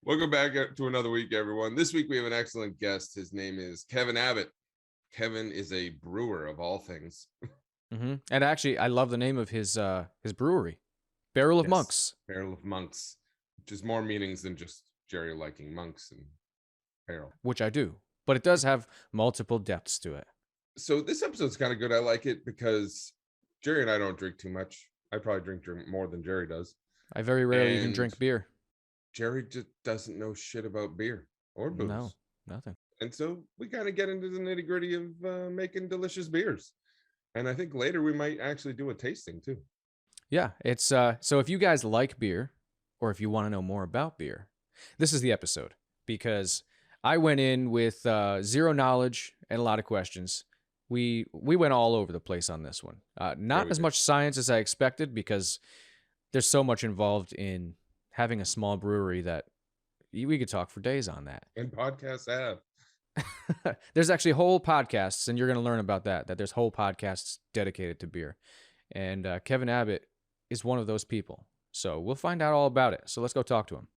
Welcome back to another week, everyone. This week we have an excellent guest. His name is Kevin Abbott. Kevin is a brewer of all things. And actually, I love the name of his brewery, Barrel of Monks. Barrel of Monks, which is more meanings than just Jerry liking monks and barrel. Which I do, but it does have multiple depths to it. So this episode's kind of good. I like it because Jerry and I don't drink too much. I probably drink more than Jerry does. I very rarely even drink beer. Jerry just doesn't know shit about beer or booze. No, nothing. And so we kind of get into the nitty gritty of making delicious beers. And I think later we might actually do a tasting too. Yeah, it's so if you guys like beer or if you want to know more about beer, this is the episode, because I went in with zero knowledge and a lot of questions. We went all over the place on this one. Not as much science as I expected, because there's so much involved in having a small brewery that we could talk for days on that. And podcasts have. There's actually whole podcasts, and you're going to learn about that there's whole podcasts dedicated to beer. And Kevin Abbott is one of those people. So we'll find out all about it. So let's go talk to him.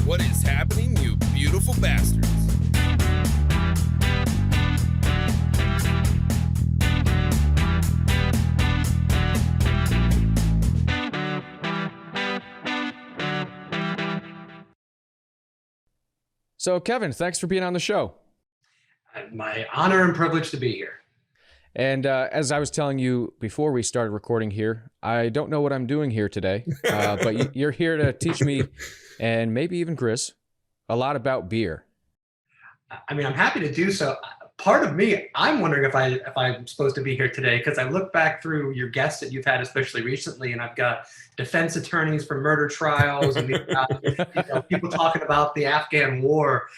What is happening, you beautiful bastards? So, Kevin, thanks for being on the show. My honor and privilege to be here. And as I was telling you before we started recording here, I don't know what I'm doing here today, but you're here to teach me, and maybe even Chris, a lot about beer. I mean, I'm happy to do so. Part of me, I'm wondering if I'm supposed to be here today, because I look back through your guests that you've had, especially recently, and I've got defense attorneys for murder trials, and we've got people talking about the Afghan war.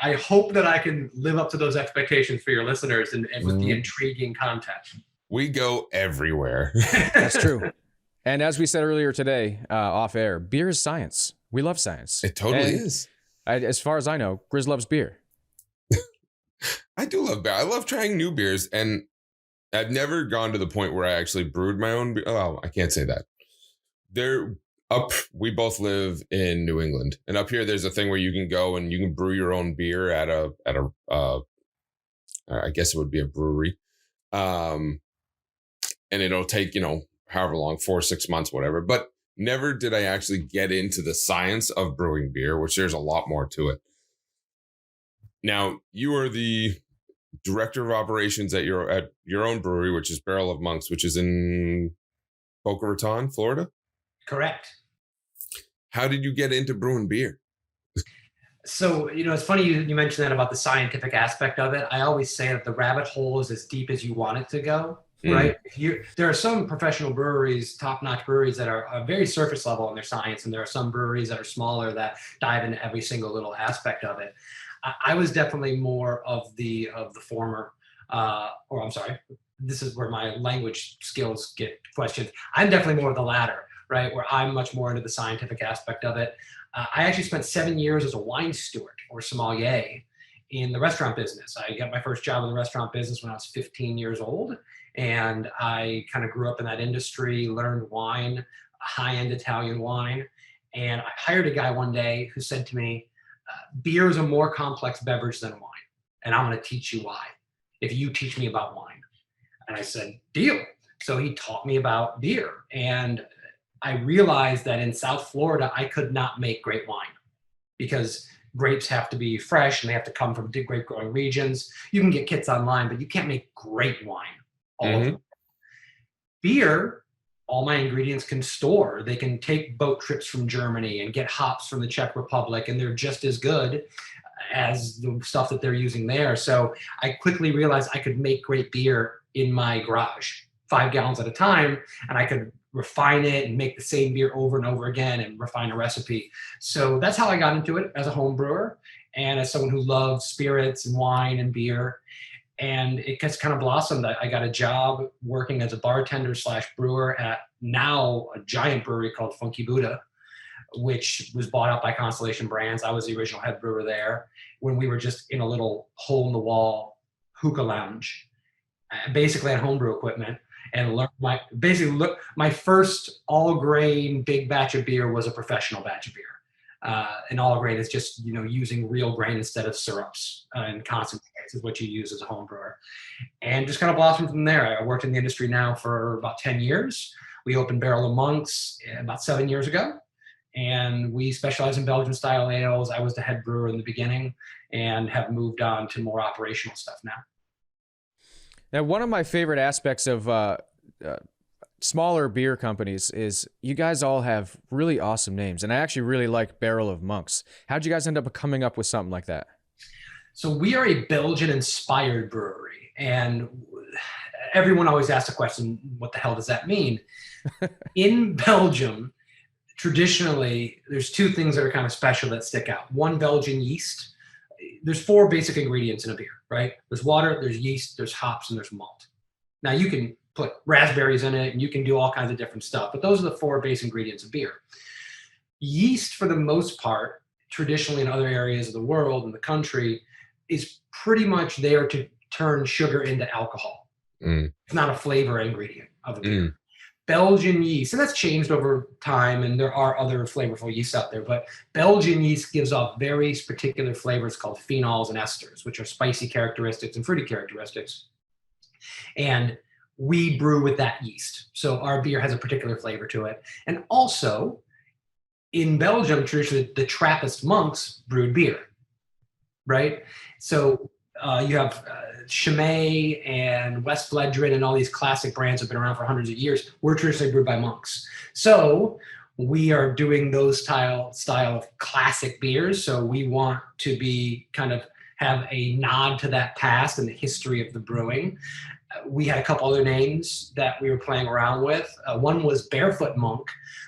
I hope that I can live up to those expectations for your listeners and with the intriguing content. We go everywhere. That's true. And as we said earlier today, off air, beer is science. We love science. It totally is. As far as I know, Grizz loves beer. I do love beer. I love trying new beers, and I've never gone to the point where I actually brewed my own beer. Oh, I can't say that. We both live in New England, and up here there's a thing where you can go and you can brew your own beer at a I guess it would be a brewery. And it'll take, however long, 4 or 6 months, whatever. But never did I actually get into the science of brewing beer, which there's a lot more to it. Now, you are the director of operations at your own brewery, which is Barrel of Monks, which is in Boca Raton, Florida. Correct. How did you get into brewing beer? So, it's funny you mentioned that about the scientific aspect of it. I always say that the rabbit hole is as deep as you want it to go, right? There are some professional breweries, top-notch breweries, that are very surface level in their science, and there are some breweries that are smaller that dive into every single little aspect of it. I was definitely more of the former, or I'm sorry, this is where my language skills get questioned. I'm definitely more of the latter, right? Where I'm much more into the scientific aspect of it. I actually spent 7 years as a wine steward or sommelier in the restaurant business. I got my first job in the restaurant business when I was 15 years old. And I kind of grew up in that industry, learned wine, high-end Italian wine. And I hired a guy one day who said to me, beer is a more complex beverage than wine, and I'm going to teach you why, if you teach me about wine. And I said, deal. So he taught me about beer, and I realized that in South Florida, I could not make great wine because grapes have to be fresh and they have to come from grape growing regions. You can get kits online, but you can't make great wine all over. Beer, all my ingredients can store. They can take boat trips from Germany and get hops from the Czech Republic, and they're just as good as the stuff that they're using there. So I quickly realized I could make great beer in my garage, 5 gallons at a time, and I could refine it and make the same beer over and over again and refine a recipe. So that's how I got into it as a home brewer and as someone who loves spirits and wine and beer. And it just kind of blossomed. I got a job working as a bartender / brewer at now a giant brewery called Funky Buddha, which was bought out by Constellation Brands. I was the original head brewer there when we were just in a little hole in the wall hookah lounge, basically had homebrew equipment. and learn my first all grain big batch of beer was a professional batch of beer. And all grain is just, using real grain instead of syrups and concentrates is what you use as a home brewer. And just kind of blossomed from there. I worked in the industry now for about 10 years. We opened Barrel of Monks about 7 years ago. And we specialize in Belgian style ales. I was the head brewer in the beginning and have moved on to more operational stuff now. Now, one of my favorite aspects of smaller beer companies is you guys all have really awesome names. And I actually really like Barrel of Monks. How'd you guys end up coming up with something like that? So we are a Belgian-inspired brewery. And everyone always asks the question, what the hell does that mean? In Belgium, traditionally, there's two things that are kind of special that stick out. One, Belgian yeast. There's 4 basic ingredients in a beer, right? There's water, there's yeast, there's hops, and there's malt. Now you can put raspberries in it and you can do all kinds of different stuff, but those are the 4 base ingredients of beer. Yeast, for the most part, traditionally in other areas of the world and the country, is pretty much there to turn sugar into alcohol. It's not a flavor ingredient of a beer. Belgian yeast, and that's changed over time, and there are other flavorful yeasts out there, but Belgian yeast gives off very particular flavors called phenols and esters, which are spicy characteristics and fruity characteristics. And we brew with that yeast. So our beer has a particular flavor to it. And also, in Belgium, traditionally, the Trappist monks brewed beer, right? So you have Chimay and West Fledgrin and all these classic brands have been around for hundreds of years. We're traditionally brewed by monks. So we are doing those style of classic beers. So we want to be kind of have a nod to that past and the history of the brewing. We had a couple other names that we were playing around with. One was Barefoot Monk.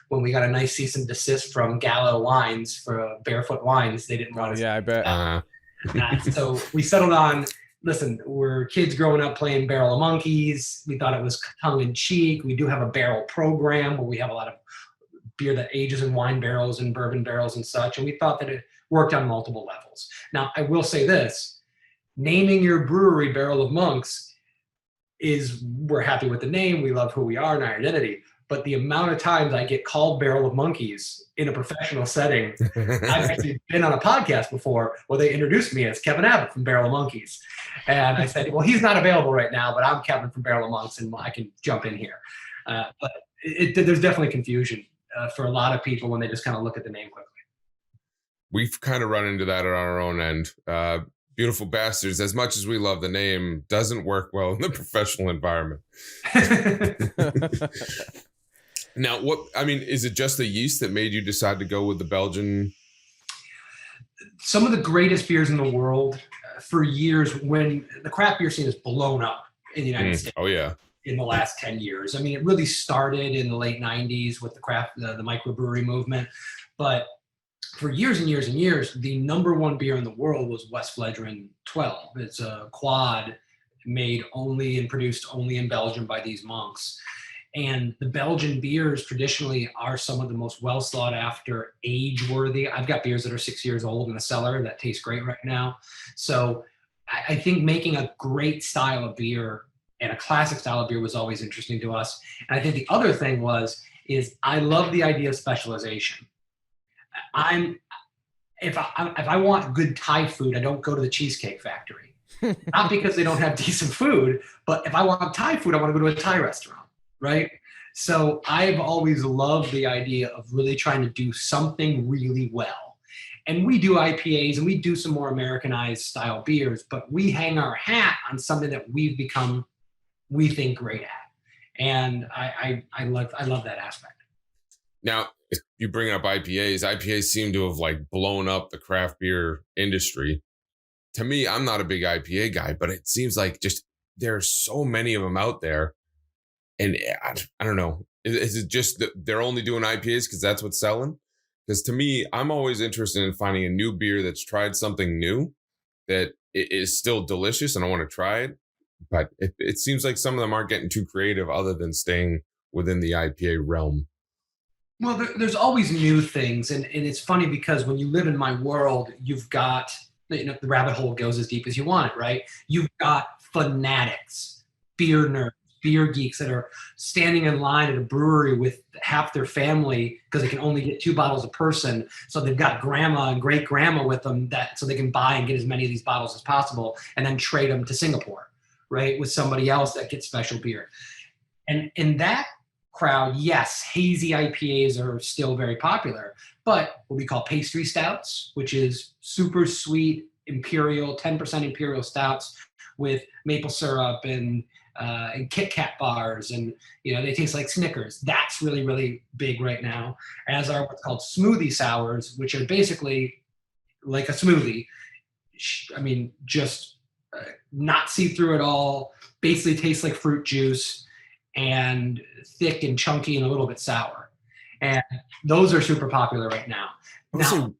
When we got a nice cease and desist from Gallo Wines for Barefoot Wines, they didn't want us. Yeah, I bet. So we settled on, listen, we're kids growing up playing Barrel of Monkeys. We thought it was tongue in cheek. We do have a barrel program where we have a lot of beer that ages in wine barrels and bourbon barrels and such. And we thought that it worked on multiple levels. Now, I will say this, naming your brewery Barrel of Monks we're happy with the name. We love who we are and our identity. But the amount of times I get called Barrel of Monkeys in a professional setting, I've actually been on a podcast before where they introduced me as Kevin Abbott from Barrel of Monkeys. And I said, well, he's not available right now, but I'm Kevin from Barrel of Monks and I can jump in here. But there's definitely confusion for a lot of people when they just kind of look at the name quickly. We've kind of run into that on our own end. Beautiful Bastards, as much as we love the name, doesn't work well in the professional environment. Now, is it just the yeast that made you decide to go with the Belgian? Some of the greatest beers in the world for years, when the craft beer scene has blown up in the United States. Oh, yeah. In the last 10 years. I mean, it really started in the late 90s with the microbrewery movement. But for years and years and years, the number one beer in the world was West Fledgrin 12. It's a quad made only and produced only in Belgium by these monks. And the Belgian beers traditionally are some of the most well sought after, age-worthy. I've got beers that are 6 years old in the cellar that taste great right now. So I think making a great style of beer and a classic style of beer was always interesting to us. And I think the other thing is I love the idea of specialization. If I want good Thai food, I don't go to the Cheesecake Factory. Not because they don't have decent food, but if I want Thai food, I want to go to a Thai restaurant, right? So I've always loved the idea of really trying to do something really well. And we do IPAs and we do some more Americanized style beers, but we hang our hat on something that we've become, we think, great at. And I love that aspect. Now, you bring up IPAs. IPAs seem to have blown up the craft beer industry. To me, I'm not a big IPA guy, but it seems like just there are so many of them out there. And I don't know. Is it just that they're only doing IPAs because that's what's selling? Because to me, I'm always interested in finding a new beer that's tried something new that is still delicious and I want to try it. But it seems like some of them aren't getting too creative other than staying within the IPA realm. Well, there's always new things. And it's funny because when you live in my world, you've got, the rabbit hole goes as deep as you want it, right? You've got fanatics, beer nerds, beer geeks that are standing in line at a brewery with half their family because they can only get 2 bottles a person. So they've got grandma and great grandma with them so they can buy and get as many of these bottles as possible and then trade them to Singapore, right? With somebody else that gets special beer. And in that crowd, yes, hazy IPAs are still very popular, but what we call pastry stouts, which is super sweet imperial, 10% imperial stouts with maple syrup and Kit Kat bars, and they taste like Snickers. That's really, really big right now. As are what's called smoothie sours, which are basically like a smoothie. I mean, just not see through at all. Basically, tastes like fruit juice and thick and chunky and a little bit sour. And those are super popular right now. Go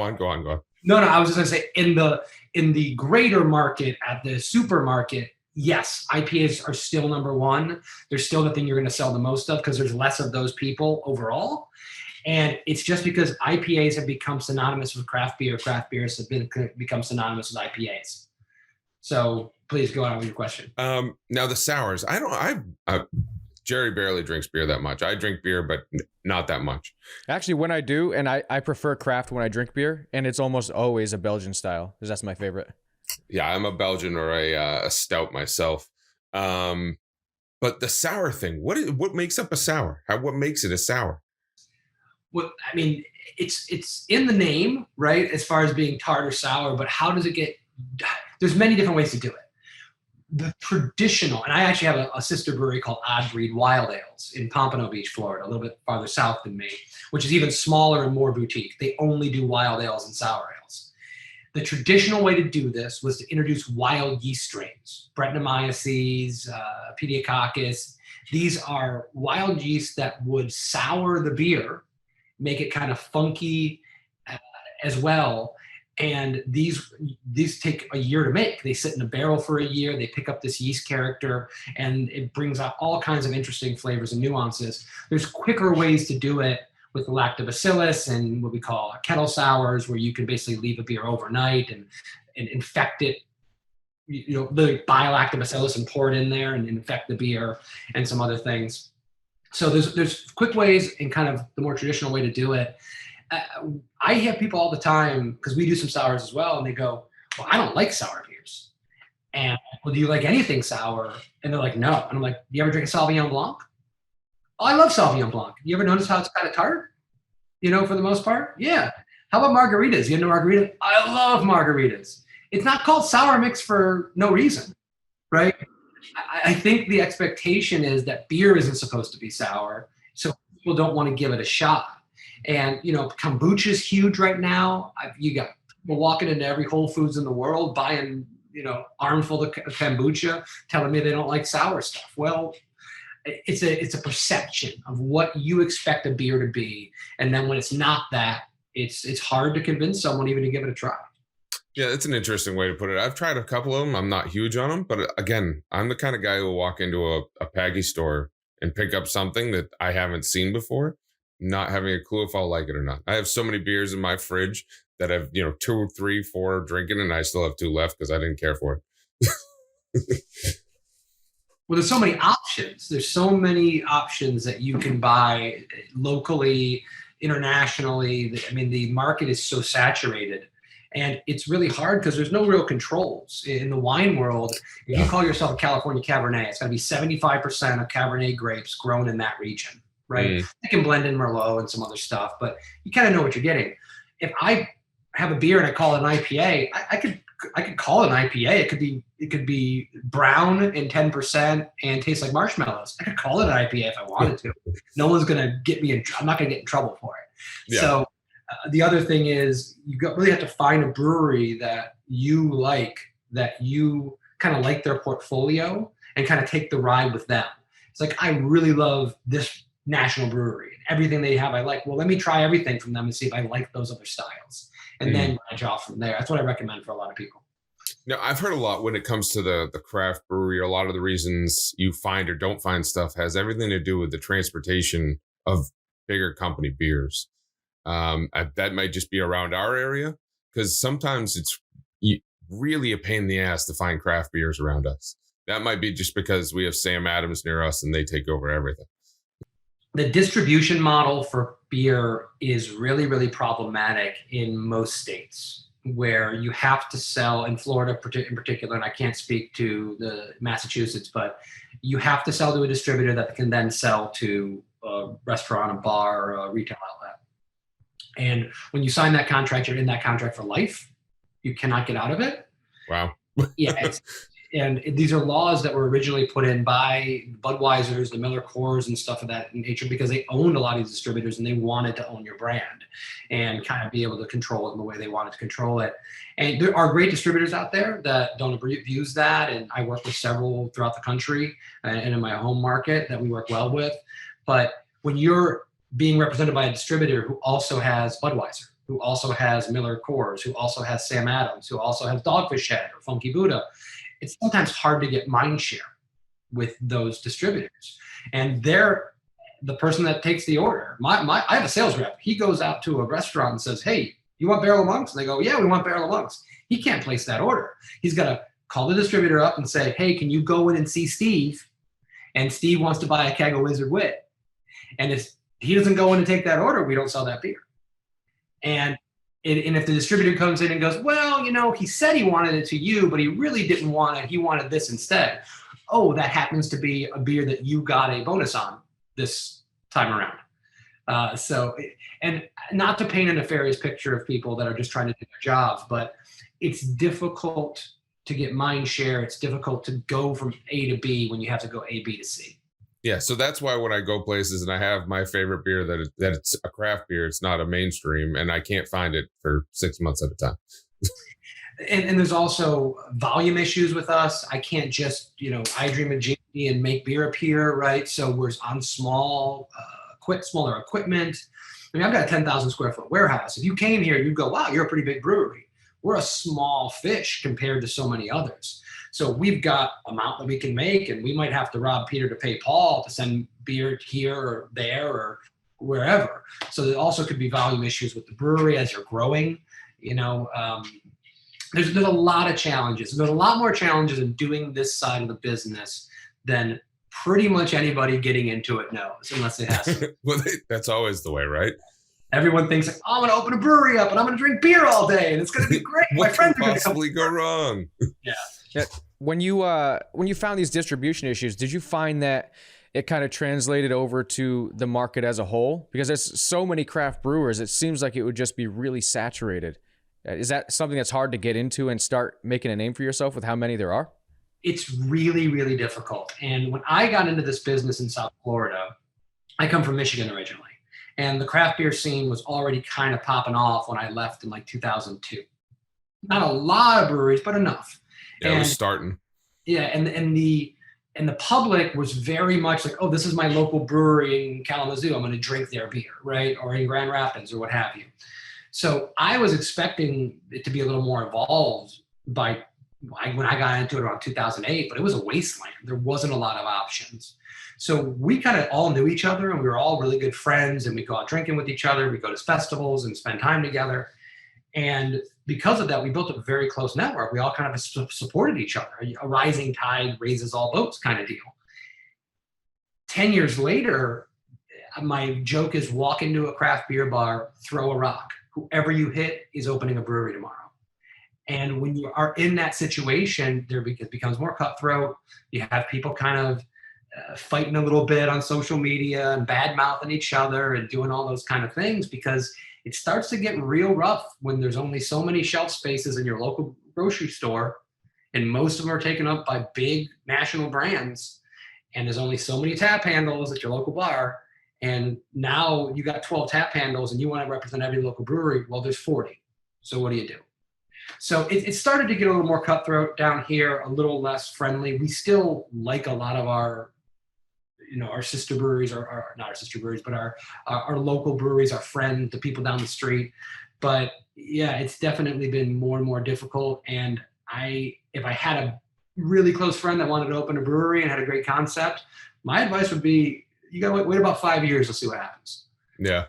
on. No, I was just gonna say in the greater market at the supermarket, yes, IPAs are still number one. They're still the thing you're gonna sell the most of because there's less of those people overall. And it's just because IPAs have become synonymous with craft beer. Craft beers have become synonymous with IPAs. So please go on with your question. Now the sours, Jerry barely drinks beer that much. I drink beer, but not that much. Actually, when I do, and I prefer craft when I drink beer, and it's almost always a Belgian style, because that's my favorite. Yeah, I'm a Belgian or a stout myself. But the sour thing, what makes up a sour? What makes it a sour? Well, I mean, it's in the name, right? As far as being tart or sour, but how does it get? There's many different ways to do it. The traditional, and I actually have a sister brewery called Odd Breed Wild Ales in Pompano Beach, Florida, a little bit farther south than me, which is even smaller and more boutique. They only do wild ales and sour ales. The traditional way to do this was to introduce wild yeast strains, Brettanomyces, Pediococcus. These are wild yeast that would sour the beer, make it kind of funky as well. And these take a year to make. They sit in a barrel for a year. They pick up this yeast character, and it brings out all kinds of interesting flavors and nuances. There's quicker ways to do it with the lactobacillus and what we call Kettle Sours, where you can basically leave a beer overnight and infect it, literally buy lactobacillus and pour it in there and infect the beer and some other things. So there's quick ways and kind of the more traditional way to do it. I have people all the time, because we do some sours as well, and they go, well, I don't like sour beers. And, well, do you like anything sour? And they're like, no. And I'm like, do you ever drink a Sauvignon Blanc? Oh, I love Sauvignon Blanc. You ever notice how it's kind of tart? For the most part? Yeah. How about margaritas? You know margarita? I love margaritas. It's not called sour mix for no reason, right? I think the expectation is that beer isn't supposed to be sour, so people don't want to give it a shot. And, kombucha is huge right now. You got people walking into every Whole Foods in the world buying, armful of kombucha, telling me they don't like sour stuff. Well, it's a perception of what you expect a beer to be. And then when it's not that, it's hard to convince someone even to give it a try. Yeah, it's an interesting way to put it. I've tried a couple of them. I'm not huge on them. But again, I'm the kind of guy who will walk into a Paggy store and pick up something that I haven't seen before, not having a clue if I'll like it or not. I have so many beers in my fridge that I've, 2, 3, 4 drinking, and I still have 2 left because I didn't care for it. Well, there's so many options. There's so many options that you can buy locally, internationally. I mean, the market is so saturated, and it's really hard because there's no real controls in the wine world. If you call yourself a California Cabernet, it's got to be 75% of Cabernet grapes grown in that region. Right? You can blend in Merlot and some other stuff, but you kind of know what you're getting. If I have a beer and I call it an IPA, I could call it an IPA. It could be brown and 10% and taste like marshmallows. I could call it an IPA if I wanted to. No one's gonna get me I'm not gonna get in trouble for it. Yeah. So the other thing is really have to find a brewery that you like, that you kind of like their portfolio, and kind of take the ride with them. It's like, I really love this national brewery and everything they have I like. Well, let me try everything from them and see if I like those other styles, and then branch off from there. That's what I recommend for a lot of people. Now, I've heard a lot when it comes to the craft brewery. A lot of the reasons you find or don't find stuff has everything to do with the transportation of bigger company beers. That might just be around our area, because sometimes it's really a pain in the ass to find craft beers around us. That might be just because we have Sam Adams near us and they take over everything. The distribution model for beer is really, really problematic in most states, where you have to sell, in Florida in particular, and I can't speak to the Massachusetts, but you have to sell to a distributor that can then sell to a restaurant, a bar, or a retail outlet. And when you sign that contract, you're in that contract for life. You cannot get out of it. Wow. Yeah. And these are laws that were originally put in by Budweiser's, the Miller Coors and stuff of that nature, because they owned a lot of these distributors and they wanted to own your brand and kind of be able to control it in the way they wanted to control it. And there are great distributors out there that don't abuse that. And I work with several throughout the country and in my home market that we work well with. But when you're being represented by a distributor who also has Budweiser, who also has Miller Coors, who also has Sam Adams, who also has Dogfish Head or Funky Buddha, it's sometimes hard to get mind share with those distributors. And they're the person that takes the order. I have a sales rep. He goes out to a restaurant and says, hey, you want Barrel of Monks? And they go, yeah, we want Barrel of Monks. He can't place that order. He's got to call the distributor up and say, hey, can you go in and see Steve? And Steve wants to buy a keg of Wizard Wit. And if he doesn't go in and take that order, we don't sell that beer. And if the distributor comes in and goes, well, he said he wanted it to you, but he really didn't want it. He wanted this instead. Oh, that happens to be a beer that you got a bonus on this time around. And not to paint a nefarious picture of people that are just trying to do their jobs, but it's difficult to get mind share. It's difficult to go from A to B when you have to go A, B to C. Yeah, so that's why when I go places and I have my favorite beer that it's a craft beer, it's not a mainstream, and I can't find it for 6 months at a time. And there's also volume issues with us. I can't just, I dream of Jamie and make beer appear, right? So we're on smaller equipment. I mean, I've got a 10,000 square foot warehouse. If you came here, you'd go, wow, you're a pretty big brewery. We're a small fish compared to so many others. So we've got amount that we can make, and we might have to rob Peter to pay Paul to send beer here or there or wherever. So there also could be volume issues with the brewery as you're growing. There's a lot of challenges. There's a lot more challenges in doing this side of the business than pretty much anybody getting into it knows, unless it has to. Well, that's always the way, right? Everyone thinks, I'm going to open a brewery up and I'm going to drink beer all day and it's going to be great. What My friends could are going to possibly go wrong? Yeah. Yeah. When you found these distribution issues, did you find that it kind of translated over to the market as a whole? Because there's so many craft brewers, it seems like it would just be really saturated. Is that something that's hard to get into and start making a name for yourself with how many there are? It's really, really difficult. And when I got into this business in South Florida, I come from Michigan originally. And the craft beer scene was already kind of popping off when I left in like 2002. Not a lot of breweries, but enough. Yeah, it was starting. Yeah, and the public was very much like, oh, this is my local brewery in Kalamazoo. I'm going to drink their beer, right? Or in Grand Rapids or what have you. So I was expecting it to be a little more involved when I got into it around 2008, but it was a wasteland. There wasn't a lot of options. So we kind of all knew each other and we were all really good friends and we go out drinking with each other. We go to festivals and spend time together. And because of that, we built a very close network. We all kind of supported each other. A rising tide raises all boats kind of deal. 10 years later, my joke is walk into a craft beer bar, throw a rock. Whoever you hit is opening a brewery tomorrow. And when you are in that situation, it becomes more cutthroat. You have people kind of fighting a little bit on social media and bad mouthing each other and doing all those kind of things, because it starts to get real rough when there's only so many shelf spaces in your local grocery store and most of them are taken up by big national brands, and there's only so many tap handles at your local bar. And now you got 12 tap handles and you want to represent every local brewery. Well, there's 40. So what do you do? So it started to get a little more cutthroat down here, a little less friendly. We still like a lot of our sister breweries, or not our sister breweries, but our local breweries, our friends, the people down the street. But yeah, it's definitely been more and more difficult. And if I had a really close friend that wanted to open a brewery and had a great concept, my advice would be, you got to wait about 5 years to see what happens. Yeah.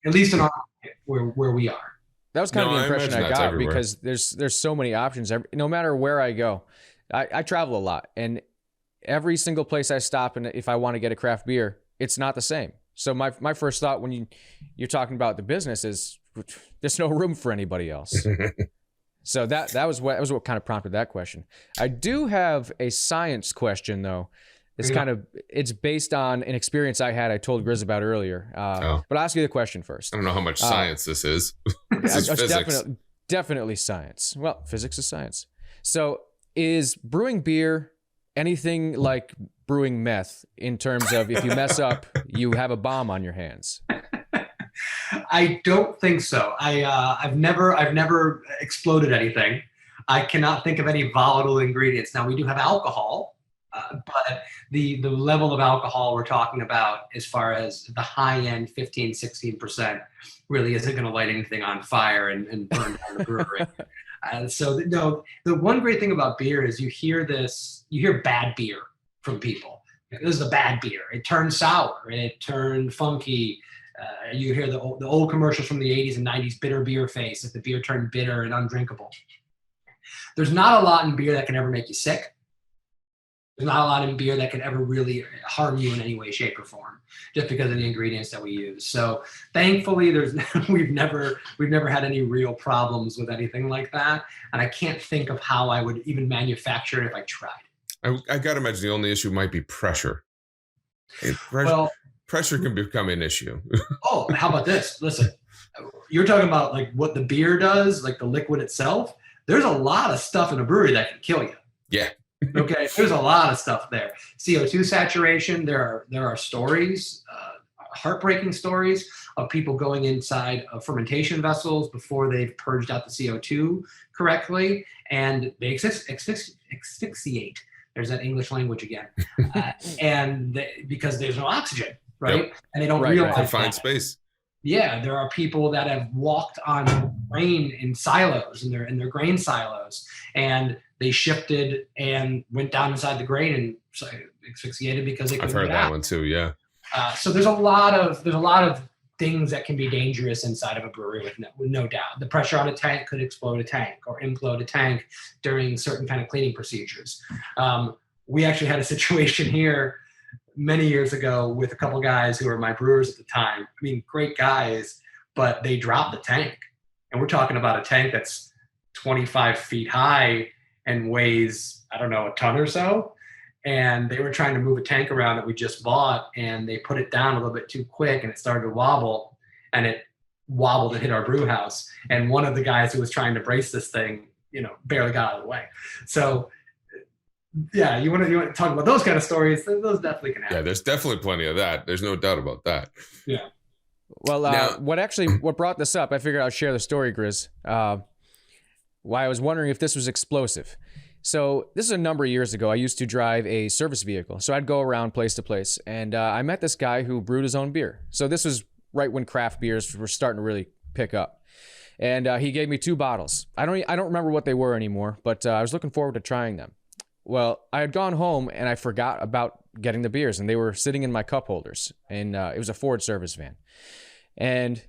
At least in our market where we are. That was kind of the impression I got, everywhere. because there's so many options. No matter where I go, I travel a lot, and every single place I stop and if I want to get a craft beer, it's not the same. So my first thought when you're talking about the business is there's no room for anybody else. So that was what kind of prompted that question. I do have a science question though. It's based on an experience I had. I told Grizz about earlier. But I'll ask you the question first. I don't know how much science this is. This is physics. Definitely science. Well, physics is science. So is brewing beer anything like brewing meth in terms of if you mess up, you have a bomb on your hands? I don't think so. I've never exploded anything. I cannot think of any volatile ingredients. Now we do have alcohol, but the level of alcohol we're talking about as far as the high end 15, 16% really isn't going to light anything on fire and burn down the brewery. The one great thing about beer is you hear bad beer from people. This is a bad beer. It turned sour. It turned funky. You hear the old commercials from the 80s and 90s, bitter beer face, if the beer turned bitter and undrinkable. There's not a lot in beer that can ever make you sick. There's not a lot in beer that can ever really harm you in any way, shape, or form, just because of the ingredients that we use. So thankfully, we've never had any real problems with anything like that. And I can't think of how I would even manufacture it if I tried. I got to imagine the only issue might be pressure. Pressure can become an issue. Oh, how about this? Listen, you're talking about like what the beer does, like the liquid itself. There's a lot of stuff in a brewery that can kill you. Yeah. Okay, there's a lot of stuff there. CO2 saturation. There are stories, heartbreaking stories of people going inside of fermentation vessels before they've purged out the CO2 correctly, and they asphyxiate. There's that English language again, because there's no oxygen, right? Yep. And they don't realize confined that. Space. Yeah, there are people that have walked on grain in silos, in their grain silos, and they shifted and went down inside the grain and asphyxiated because they couldn't I've heard get that out. one too. Yeah. So there's a lot of things that can be dangerous inside of a brewery with no doubt. The pressure on a tank could explode a tank or implode a tank during certain kind of cleaning procedures. We actually had a situation here many years ago with a couple guys who were my brewers at the time. I mean, great guys, but they dropped the tank. And we're talking about a tank that's 25 feet high and weighs, I don't know, a ton or so. And they were trying to move a tank around that we just bought, and they put it down a little bit too quick, and it started to wobble, and it wobbled and hit our brew house. And one of the guys who was trying to brace this thing, barely got out of the way. So yeah, you want to talk about those kind of stories? Those definitely can happen. Yeah, there's definitely plenty of that. There's no doubt about that. Yeah. Well, what brought this up, I figured I'll share the story, Grizz. Why I was wondering if this was explosive. So this is a number of years ago. I used to drive a service vehicle. So I'd go around place to place, and I met this guy who brewed his own beer. So this was right when craft beers were starting to really pick up. And he gave me 2 bottles. I don't remember what they were anymore, but I was looking forward to trying them. Well, I had gone home and I forgot about getting the beers, and they were sitting in my cup holders, and it was a Ford service van. And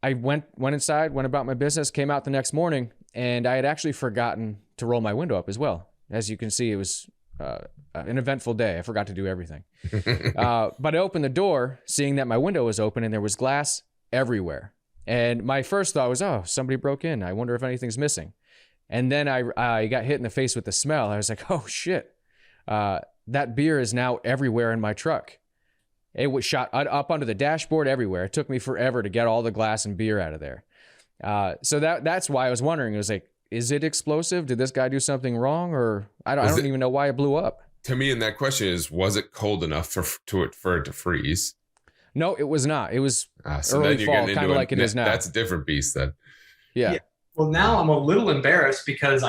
I went inside, went about my business, came out the next morning, and I had actually forgotten to roll my window up as well. As you can see, it was an eventful day. I forgot to do everything. But I opened the door, seeing that my window was open and there was glass everywhere. And my first thought was, oh, somebody broke in. I wonder if anything's missing. And then I got hit in the face with the smell. I was like, oh, shit. That beer is now everywhere in my truck. It was shot up onto the dashboard everywhere. It took me forever to get all the glass and beer out of there. So that's why I was wondering. It was like, is it explosive? Did this guy do something wrong? Or I don't even know why it blew up. To me, and that question is, was it cold enough for it to freeze? No, it was not. It was so early fall, kind of like it is now. That's a different beast then. Yeah. Well, now I'm a little embarrassed because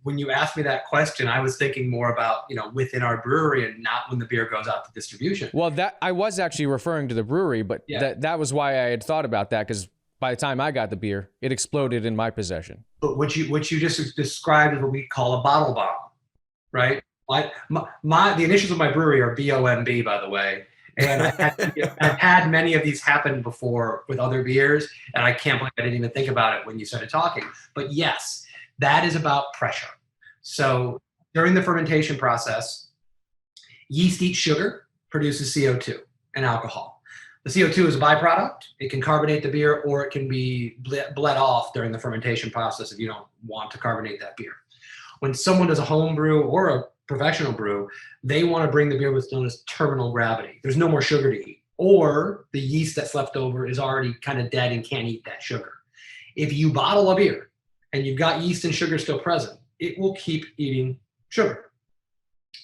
when you asked me that question, I was thinking more about, within our brewery and not when the beer goes out to distribution. Well, I was actually referring to the brewery, but that was why I had thought about that, because by the time I got the beer, it exploded in my possession. But what you just described is what we call a bottle bomb, right? The initials of my brewery are BOMB, by the way. And I've had many of these happen before with other beers, and I can't believe I didn't even think about it when you started talking. But yes, that is about pressure. So during the fermentation process, Yeast eats sugar, produces CO2 and alcohol. The CO2 is a byproduct. It can carbonate the beer, or it can be bled off during the fermentation process if you don't want to carbonate that beer. When someone does a home brew or a professional brew, they want to bring the beer what's known as terminal gravity. There's no more sugar to eat, or the yeast that's left over is already kind of dead and can't eat that sugar. If you bottle a beer and you've got yeast and sugar still present, it will keep eating sugar,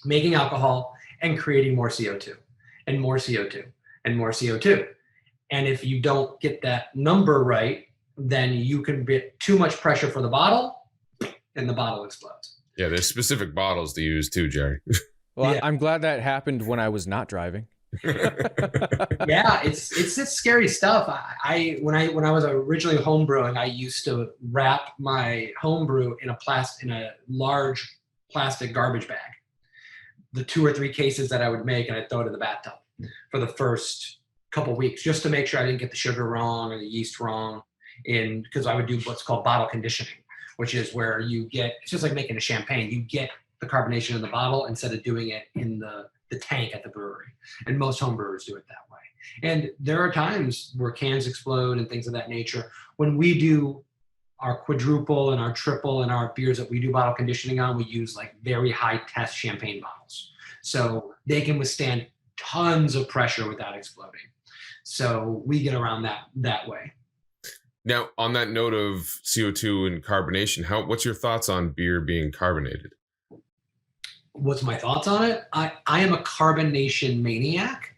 making alcohol and creating more CO2 and more CO2 and more CO2. And if you don't get that number right, then you can get too much pressure for the bottle and the bottle explodes. Yeah, there's specific bottles to use too, Jerry. Well, Yeah. I'm glad that happened when I was not driving. Yeah, it's just scary stuff. When I was originally home brewing, I used to wrap my home brew in a large plastic garbage bag. The 2 or 3 cases that I would make, and I'd throw it in the bathtub for the first couple weeks, just to make sure I didn't get the sugar wrong or the yeast wrong. Because I would do what's called bottle conditioning, which is where it's just like making a champagne. You get the carbonation in the bottle instead of doing it in the tank at the brewery. And most home brewers do it that way. And there are times where cans explode and things of that nature. When we do our quadruple and our triple and our beers that we do bottle conditioning on, we use like very high test champagne bottles. So they can withstand tons of pressure without exploding. So we get around that way. Now, on that note of CO2 and carbonation, what's your thoughts on beer being carbonated? What's my thoughts on it? I am a carbonation maniac.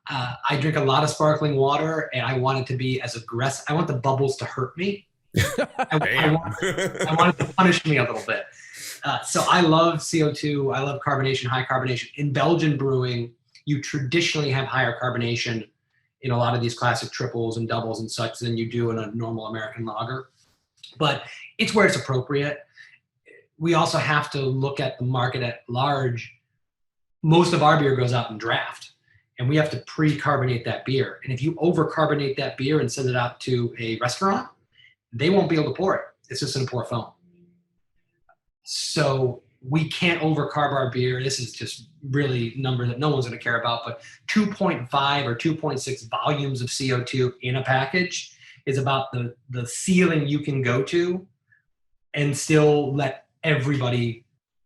I drink a lot of sparkling water, and I want it to be as aggressive. I want the bubbles to hurt me. I want it to punish me a little bit. So I love CO2. I love carbonation, high carbonation. In Belgian brewing, you traditionally have higher carbonation in a lot of these classic triples and doubles and such than you do in a normal American lager. But it's where it's appropriate. We also have to look at the market at large. Most of our beer goes out in draft, and we have to pre-carbonate that beer. And if you over-carbonate that beer and send it out to a restaurant, they won't be able to pour it. It's just going to pour foam. So we can't over-carb our beer. This is just really a number that no one's going to care about, but 2.5 or 2.6 volumes of CO2 in a package is about the ceiling you can go to and still let everybody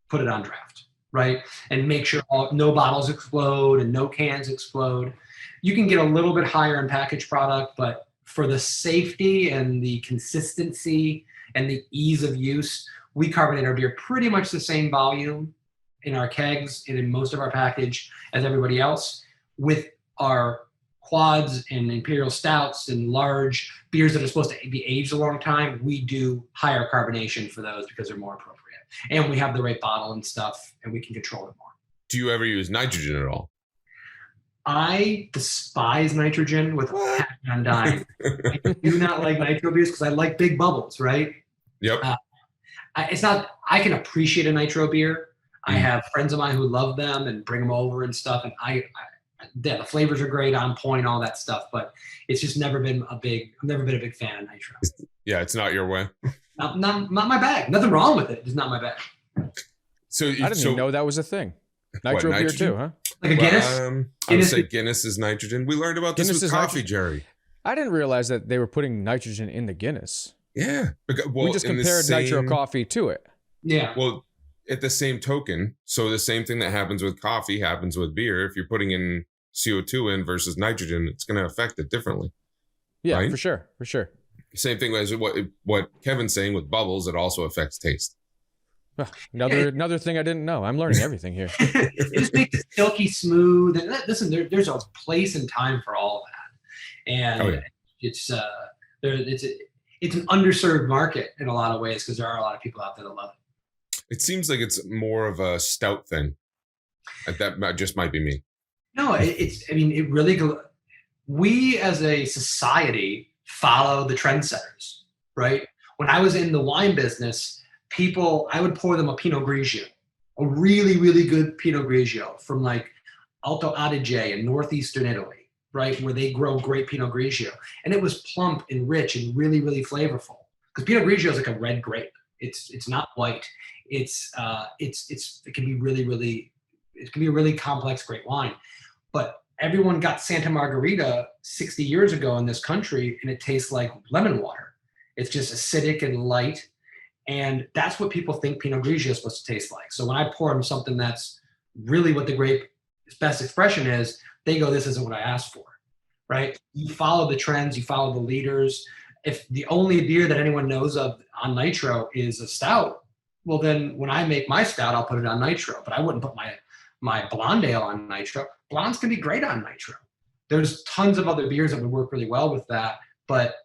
put it on draft, right? And make sure no bottles explode and no cans explode. You can get a little bit higher in packaged product, but for the safety and the consistency and the ease of use, we carbonate our beer pretty much the same volume in our kegs and in most of our package as everybody else. With our quads and imperial stouts and large beers that are supposed to be aged a long time, we do higher carbonation for those because they're more appropriate. And we have the right bottle and stuff, and we can control it more. Do you ever use nitrogen at all? I despise nitrogen with a passion on dying. I do not like nitro beers because I like big bubbles, right? Yep. It's not, I can appreciate a nitro beer. I have friends of mine who love them and bring them over and stuff. And the flavors are great, on point, all that stuff, but it's just I've never been a big fan of nitro. Yeah, it's not your way. Not my bag. Nothing wrong with it. It's not my bag. So I didn't even know that was a thing. Nitro beer too, huh? Like a Guinness? I would say Guinness is nitrogen. We learned about this with coffee, Jerry. I didn't realize that they were putting nitrogen in the Guinness. Yeah. Well, we just compared nitro coffee to it. Yeah. Well, at the same token, so the same thing that happens with coffee happens with beer. If you're putting in CO2 in versus nitrogen, it's going to affect it differently. Yeah, right? For sure. Same thing as what Kevin's saying with bubbles, it also affects taste. Another thing I didn't know. I'm learning everything here. It just makes it silky smooth. And listen, there's a place and time for all of that. And it's an underserved market in a lot of ways because there are a lot of people out there that love it. It seems like it's more of a stout thing. That just might be me. No, it really, we as a society follow the trendsetters, right? When I was in the wine business, I would pour them a Pinot Grigio, a really, really good Pinot Grigio from like Alto Adige in northeastern Italy, right? Where they grow great Pinot Grigio. And it was plump and rich and really, really flavorful. Because Pinot Grigio is like a red grape. It's not white. It can be really, really it can be a really complex, great wine. But everyone got Santa Margarita 60 years ago in this country, and it tastes like lemon water. It's just acidic and light. And that's what people think Pinot Grigio is supposed to taste like. So when I pour them something that's really what the grape's best expression is, they go, this isn't what I asked for, right? You follow the trends, you follow the leaders. If the only beer that anyone knows of on nitro is a stout, well, then when I make my stout, I'll put it on nitro, but I wouldn't put my blonde ale on nitro. Blondes can be great on nitro. There's tons of other beers that would work really well with that, but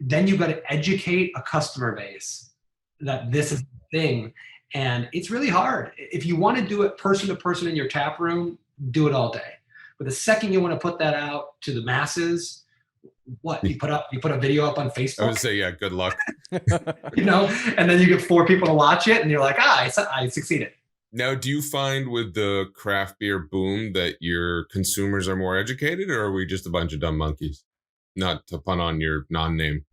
then you've got to educate a customer base that this is the thing. And it's really hard. If you want to do it person to person in your tap room, do it all day. But the second you want to put that out to the masses, what you put a video up on Facebook. I would say, yeah, good luck. And then you get 4 people to watch it and you're like, I succeeded. Now, do you find with the craft beer boom that your consumers are more educated, or are we just a bunch of dumb monkeys? Not to pun on your non-name.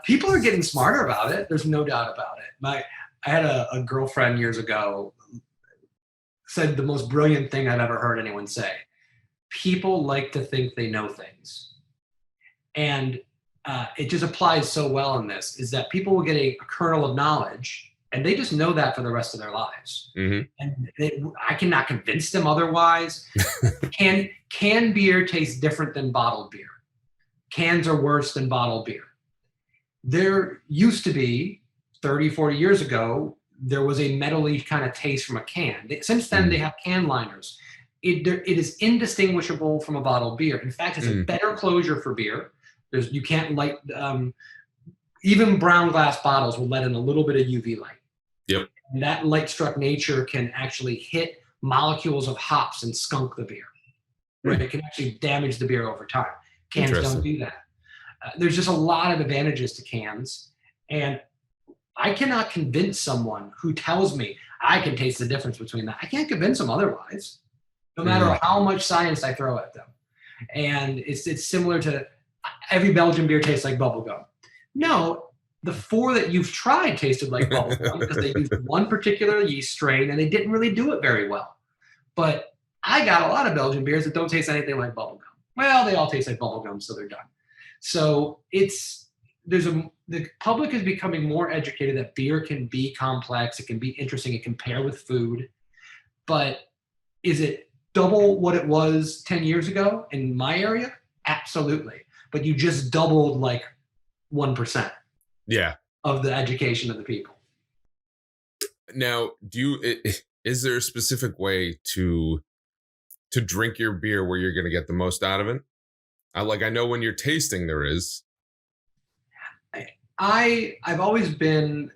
People are getting smarter about it. There's no doubt about it. I had a girlfriend years ago said the most brilliant thing I've ever heard anyone say. People like to think they know things. And it just applies so well in this, is that people will get a kernel of knowledge and they just know that for the rest of their lives. Mm-hmm. And I cannot convince them otherwise. Canned beer tastes different than bottled beer. Cans are worse than bottled beer. There used to be, 30, 40 years ago, there was a metally kind of taste from a can. Since then, they have can liners. It is indistinguishable from a bottled beer. In fact, it's a better closure for beer. You can't light, even brown glass bottles will let in a little bit of UV light. Yep. And that light struck nature can actually hit molecules of hops and skunk the beer. Right? It can actually damage the beer over time. Cans don't do that. There's just a lot of advantages to cans. And I cannot convince someone who tells me I can taste the difference between that. I can't convince them otherwise, no matter how much science I throw at them. And it's similar to every Belgian beer tastes like bubblegum. No, the 4 that you've tried tasted like bubblegum because they used one particular yeast strain and they didn't really do it very well. But I got a lot of Belgian beers that don't taste anything like bubblegum. Well, they all taste like bubblegum, so they're done. So the public is becoming more educated that beer can be complex, it can be interesting, it can pair with food. But is it double what it was 10 years ago in my area? Absolutely. But you just doubled like 1% of the education of the people. Now, is there a specific way to drink your beer where you're going to get the most out of it? I know when you're tasting there is. I've always been,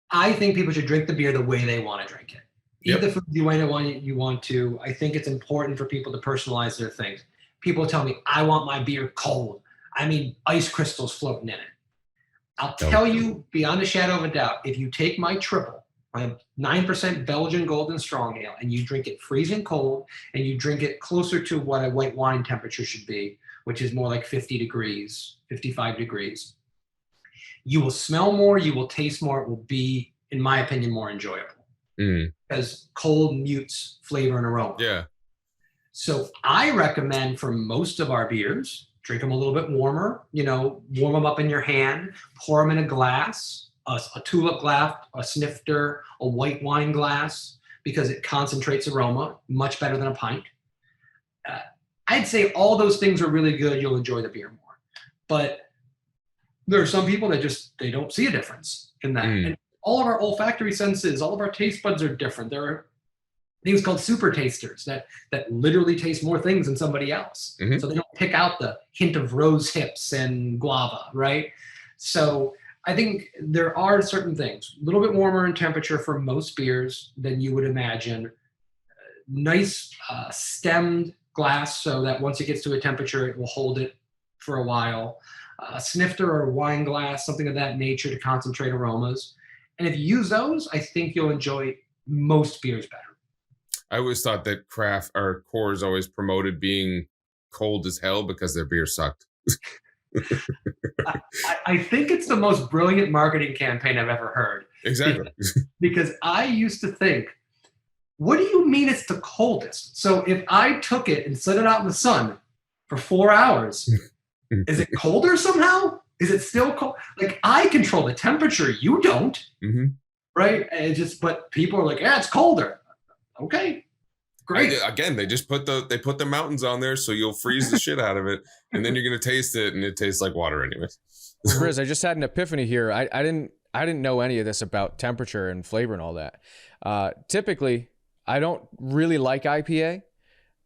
I think people should drink the beer the way they want to drink it. Eat the food the way you want to. I think it's important for people to personalize their things. People tell me, I want my beer cold. I mean, ice crystals floating in it. I'll tell you, beyond a shadow of a doubt, if you take my triple, my 9% Belgian Golden Strong Ale, and you drink it freezing cold, and you drink it closer to what a white wine temperature should be, which is more like 50 degrees, 55 degrees, you will smell more, you will taste more, it will be, in my opinion, more enjoyable. Because cold mutes flavor and aroma. Yeah. So I recommend for most of our beers, drink them a little bit warmer, warm them up in your hand, pour them in a glass, a tulip glass, a snifter, a white wine glass, because it concentrates aroma much better than a pint. I'd say all those things are really good. You'll enjoy the beer more. But there are some people that they don't see a difference in that. And all of our olfactory senses, all of our taste buds are different. There are things called super tasters that literally taste more things than somebody else. So they don't pick out the hint of rose hips and guava, right? So I think there are certain things, a little bit warmer in temperature for most beers than you would imagine. Nice stemmed glass so that once it gets to a temperature, it will hold it for a while. A snifter or wine glass, something of that nature to concentrate aromas. And if you use those, I think you'll enjoy most beers better. I always thought that craft or Coors always promoted being cold as hell because their beer sucked. I think it's the most brilliant marketing campaign I've ever heard. Exactly. Because I used to think, what do you mean it's the coldest? So if I took it and set it out in the sun for 4 hours, is it colder somehow? Is it still cold? Like, I control the temperature, you don't, right? And but people are like, yeah, it's colder. Okay, great. Again, they just put the mountains on there, so you'll freeze the shit out of it, and then you're gonna taste it, and it tastes like water anyways. Briz, I just had an epiphany here. I didn't know any of this about temperature and flavor and all that. Typically, I don't really like IPA,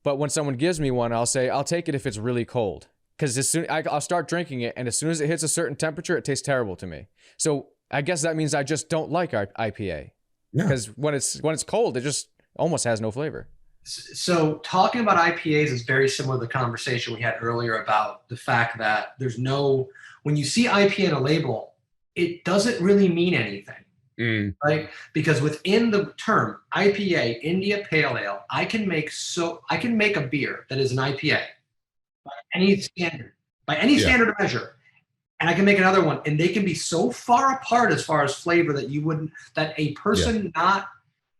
but when someone gives me one, I'll say I'll take it if it's really cold. Because I'll start drinking it, and as soon as it hits a certain temperature, it tastes terrible to me. So I guess that means I just don't like IPA. Because when it's cold, it just almost has no flavor. So talking about IPAs is very similar to the conversation we had earlier about the fact that when you see IPA on a label, it doesn't really mean anything, right? Because within the term IPA, India Pale Ale, I can make a beer that is an IPA. By any standard of measure, and I can make another one, and they can be so far apart as far as flavor that a person not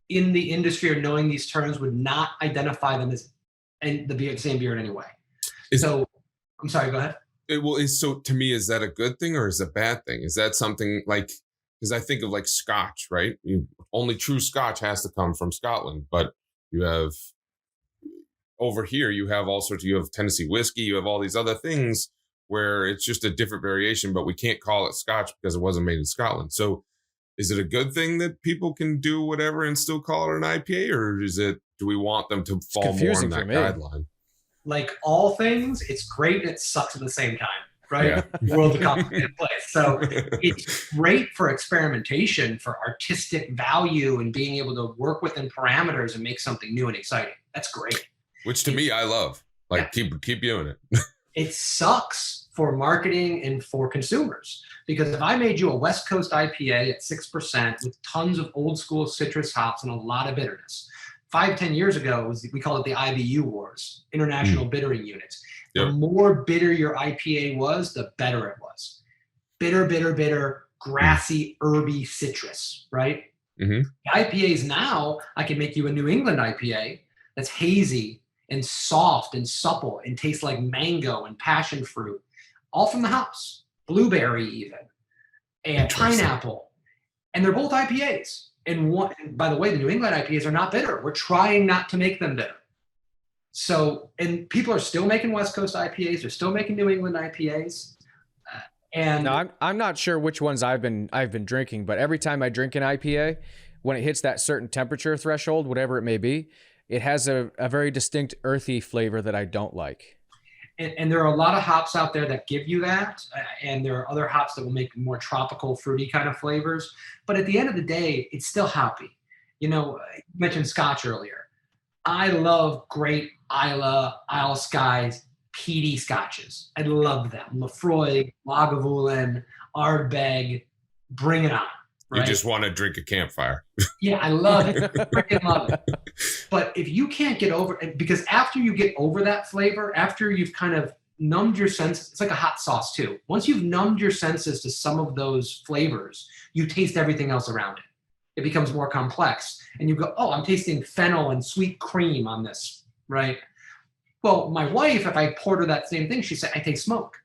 in the industry or knowing these terms would not identify them as the same beer in any way. I'm sorry, go ahead. So to me, is that a good thing or is it a bad thing? Is that something like, because I think of like Scotch, right? Only true Scotch has to come from Scotland, but you have over here, you have you have Tennessee whiskey, you have all these other things where it's just a different variation, but we can't call it Scotch because it wasn't made in Scotland. So is it a good thing that people can do whatever and still call it an IPA, or do we want them to fall more in that guideline? Like all things, it's great and it sucks at the same time, right? The world's a complicated place. So it's great for experimentation, for artistic value, and being able to work within parameters and make something new and exciting. That's great. Which to me, I love. Keep doing it. It sucks for marketing and for consumers, because if I made you a West Coast IPA at 6% with tons of old school citrus hops and a lot of bitterness, 5-10 years ago, we called it the IBU wars, International Bittering Units. The more bitter your IPA was, the better it was. Bitter, grassy, herby citrus, right? The IPAs now, I can make you a New England IPA that's hazy and soft and supple and tastes like mango and passion fruit, all from the house, blueberry even, and pineapple. And they're both IPAs. And by the way, the New England IPAs are not bitter. We're trying not to make them bitter. So, and people are still making West Coast IPAs. They're still making New England IPAs. And now, I'm not sure which ones I've been drinking, but every time I drink an IPA, when it hits that certain temperature threshold, whatever it may be, it has a very distinct earthy flavor that I don't like. And there are a lot of hops out there that give you that. And there are other hops that will make more tropical, fruity kind of flavors. But at the end of the day, it's still hoppy. You mentioned Scotch earlier. I love great Isle Skies, peaty Scotches. I love them. Lafroig, Lagavulin, Ardbeg, bring it on. Right? You just want to drink a campfire. Yeah, I love it. Freaking love it. But if you can't get over it, because after you get over that flavor, after you've kind of numbed your senses, it's like a hot sauce too. Once you've numbed your senses to some of those flavors, you taste everything else around it. It becomes more complex. And you go, oh, I'm tasting fennel and sweet cream on this, right? Well, my wife, if I poured her that same thing, she said, I taste smoke.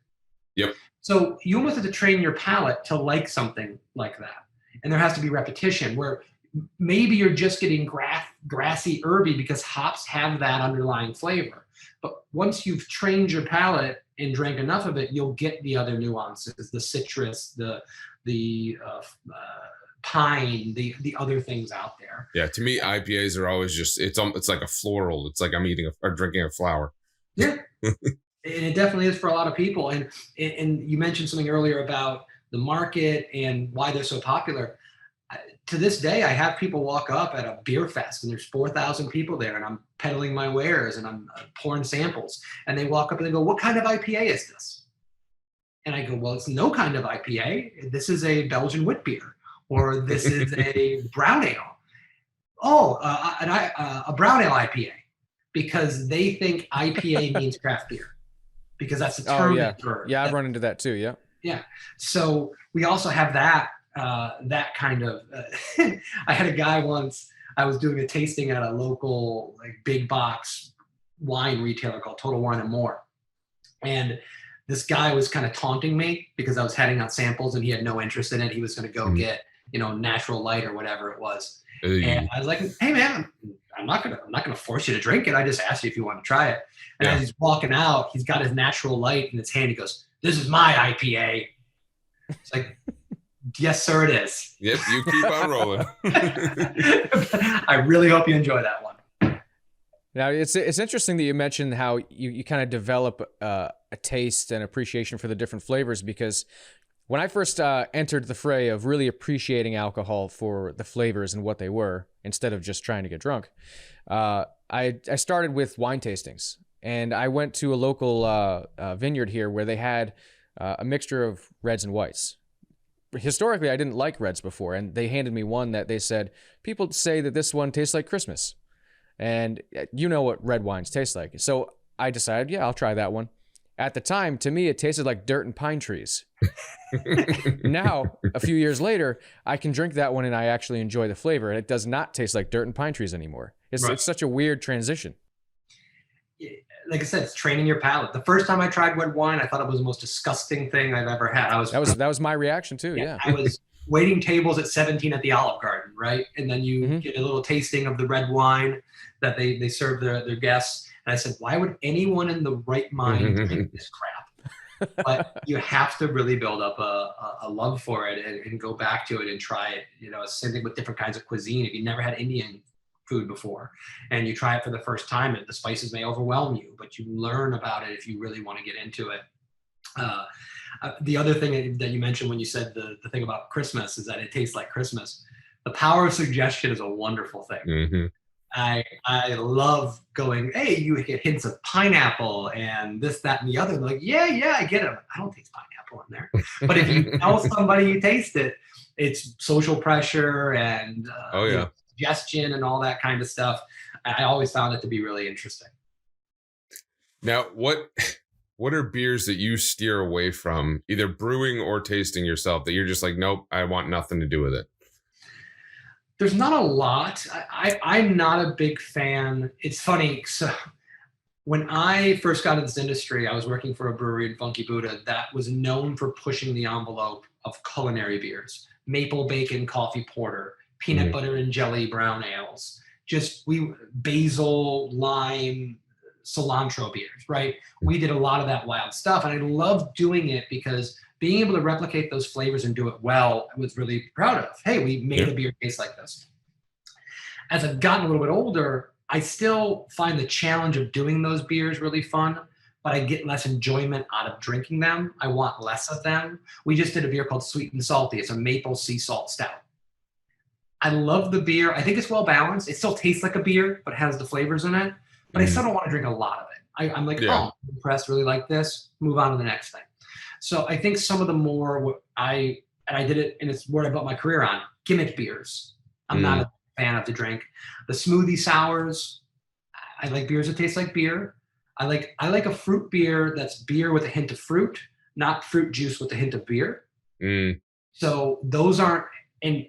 Yep. So you almost have to train your palate to like something like that. And there has to be repetition where maybe you're just getting grassy, herby because hops have that underlying flavor. But once you've trained your palate and drank enough of it, you'll get the other nuances, the citrus, the pine, the other things out there. Yeah, to me, IPAs are always just, it's like a floral. It's like I'm eating or drinking a flower. Yeah, and it definitely is for a lot of people. And you mentioned something earlier about the market and why they're so popular. To this day, I have people walk up at a beer fest and there's 4,000 people there and I'm peddling my wares and I'm pouring samples. And they walk up and they go, what kind of IPA is this? And I go, well, it's no kind of IPA. This is a Belgian wit beer, or this is a brown ale. Oh, a brown ale IPA, because they think IPA means craft beer, because that's the term. Oh, yeah. Yeah, I've run into that too. Yeah. Yeah. So we also have that that kind of. I had a guy once. I was doing a tasting at a local like big box wine retailer called Total Wine and More, and this guy was kind of taunting me because I was handing out samples and he had no interest in it. He was going to go get, Natural Light or whatever it was. And I was like, hey man, I'm not gonna force you to drink it. I just asked you if you want to try it. And as he's walking out, he's got his Natural Light in his hand. He goes, "This is my IPA." It's like, yes, sir, it is. Yep, you keep on rolling. I really hope you enjoy that one. Now, it's interesting that you mentioned how you kind of develop a taste and appreciation for the different flavors, because when I first entered the fray of really appreciating alcohol for the flavors and what they were, instead of just trying to get drunk, I started with wine tastings. And I went to a local vineyard here where they had a mixture of reds and whites. Historically, I didn't like reds before, and they handed me one that they said, people say that this one tastes like Christmas. And you know what red wines taste like. So I decided, yeah, I'll try that one. At the time, to me, it tasted like dirt and pine trees. Now, a few years later, I can drink that one and I actually enjoy the flavor. And it does not taste like dirt and pine trees anymore. It's such a weird transition. Like I said, it's training your palate. The first time I tried red wine, I thought it was the most disgusting thing I've ever had. That was my reaction too. Yeah. I was waiting tables at 17 at the Olive Garden, right? And then you get a little tasting of the red wine that they serve their guests. And I said, why would anyone in the right mind drink this crap? But you have to really build up a love for it and go back to it and try it. Same thing with different kinds of cuisine. If you never had Indian food before and you try it for the first time, the spices may overwhelm you, but you learn about it if you really want to get into it. The other thing that you mentioned when you said the thing about Christmas is that it tastes like Christmas. The power of suggestion is a wonderful thing. I love going, hey, you get hints of pineapple and this, that, and the other. They're like, yeah, I get it. I don't taste pineapple in there. But if you tell somebody you taste it, it's social pressure and suggestion and all that kind of stuff. I always found it to be really interesting. Now, what are beers that you steer away from, either brewing or tasting yourself, that you're just like, nope, I want nothing to do with it? There's not a lot. I'm not a big fan. It's funny. So when I first got into this industry, I was working for a brewery in Funky Buddha that was known for pushing the envelope of culinary beers, maple bacon coffee porter, peanut butter and jelly brown ales, basil, lime, cilantro beers, right? We did a lot of that wild stuff. And I loved doing it because being able to replicate those flavors and do it well, I was really proud of. Hey, we made a beer taste like this. As I've gotten a little bit older, I still find the challenge of doing those beers really fun, but I get less enjoyment out of drinking them. I want less of them. We just did a beer called Sweet and Salty. It's a maple sea salt stout. I love the beer. I think it's well balanced. It still tastes like a beer, but has the flavors in it. But I still don't want to drink a lot of it. I'm like, I'm impressed, really like this, move on to the next thing. So I think some of the more I did it, and it's where I built my career on, gimmick beers. I'm not a fan of the drink. The Smoothie Sours, I like beers that taste like beer. I like a fruit beer that's beer with a hint of fruit, not fruit juice with a hint of beer. So those aren't, and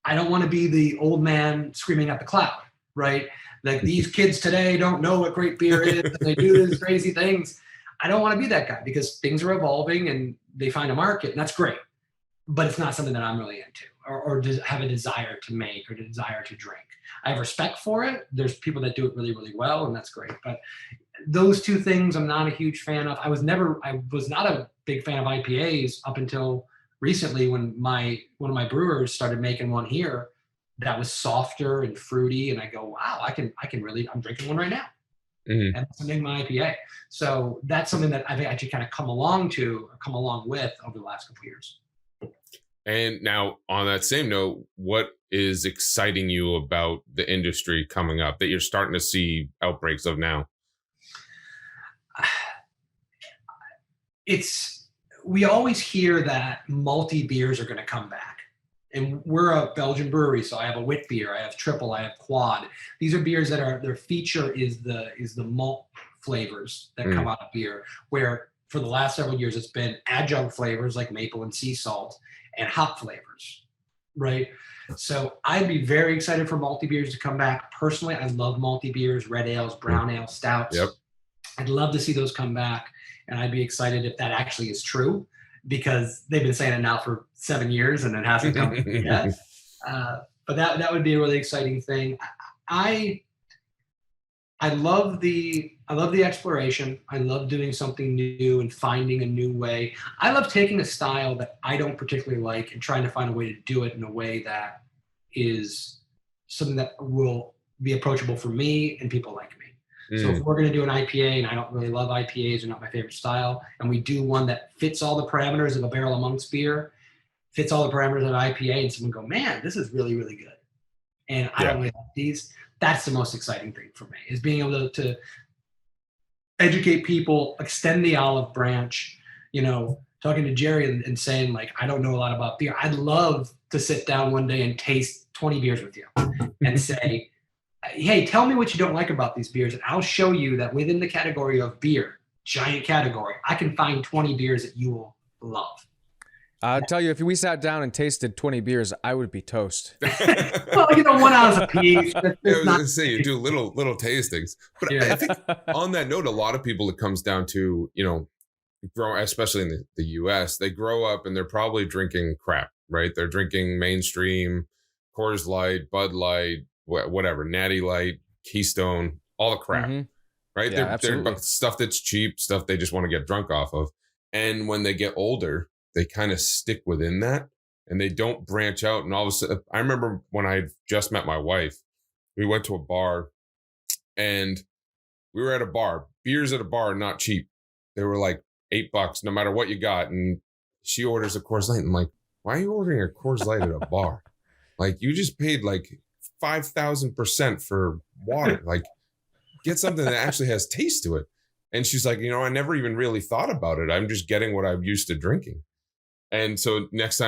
I don't want to be the old man screaming at the cloud, right? Like, these kids today don't know what great beer is. And they do these crazy things. I don't want to be that guy, because things are evolving and they find a market, and that's great. But it's not something that I'm really into or have a desire to make or a desire to drink. I have respect for it. There's people that do it really, really well, and that's great. But those two things I'm not a huge fan of. I was not a big fan of IPAs up until recently, when one of my brewers started making one here that was softer and fruity, and I go, wow, I can really, I'm drinking one right now. And that's something my IPA. So that's something that I've actually kind of come along with over the last couple of years. And now, on that same note, what is exciting you about the industry coming up that you're starting to see outbreaks of now? We always hear that malty beers are going to come back. And we're a Belgian brewery, so I have a wit beer, I have triple, I have quad. These are beers that their feature is the malt flavors that come out of beer, where for the last several years it's been adjunct flavors like maple and sea salt, and hop flavors, right? So I'd be very excited for malty beers to come back. Personally, I love malty beers, red ales, brown ales, stouts. Yep. I'd love to see those come back, and I'd be excited if that actually is true, because they've been saying it now for 7 years and it hasn't come yet. But that would be a really exciting thing. I love the exploration. I love doing something new and finding a new way. I love taking a style that I don't particularly like and trying to find a way to do it in a way that is something that will be approachable for me and people like me. So if we're going to do an IPA, and I don't really love IPAs, they're not my favorite style, and we do one that fits all the parameters of a barrel of Monks beer, fits all the parameters of an IPA, and someone go, man, this is really, really good. And I don't really like these. That's the most exciting thing for me, is being able to educate people, extend the olive branch, talking to Jerry and saying, like, I don't know a lot about beer. I'd love to sit down one day and taste 20 beers with you and say, hey, tell me what you don't like about these beers, and I'll show you that within the category of beer, giant category, I can find 20 beers that you will love. I'll tell you, if we sat down and tasted 20 beers, I would be toast. Well, 1 ounce a piece. I was going to say, you do little tastings. But I think on that note, a lot of people, it comes down to, especially in the US, they grow up and they're probably drinking crap, right? They're drinking mainstream, Coors Light, Bud Light, whatever, Natty Light, Keystone, all the crap, right? Yeah, they're stuff that's cheap, stuff they just want to get drunk off of. And when they get older, they kind of stick within that and they don't branch out. And all of a sudden, I remember when I just met my wife, we went to a bar and we were at a bar. Beers at a bar are not cheap. They were like $8 no matter what you got. And she orders a Coors Light. I'm like, why are you ordering a Coors Light at a bar? Like, you just paid like 5,000% for water. Like, get something that actually has taste to it. And she's like, I never even really thought about it. I'm just getting what I'm used to drinking. And so next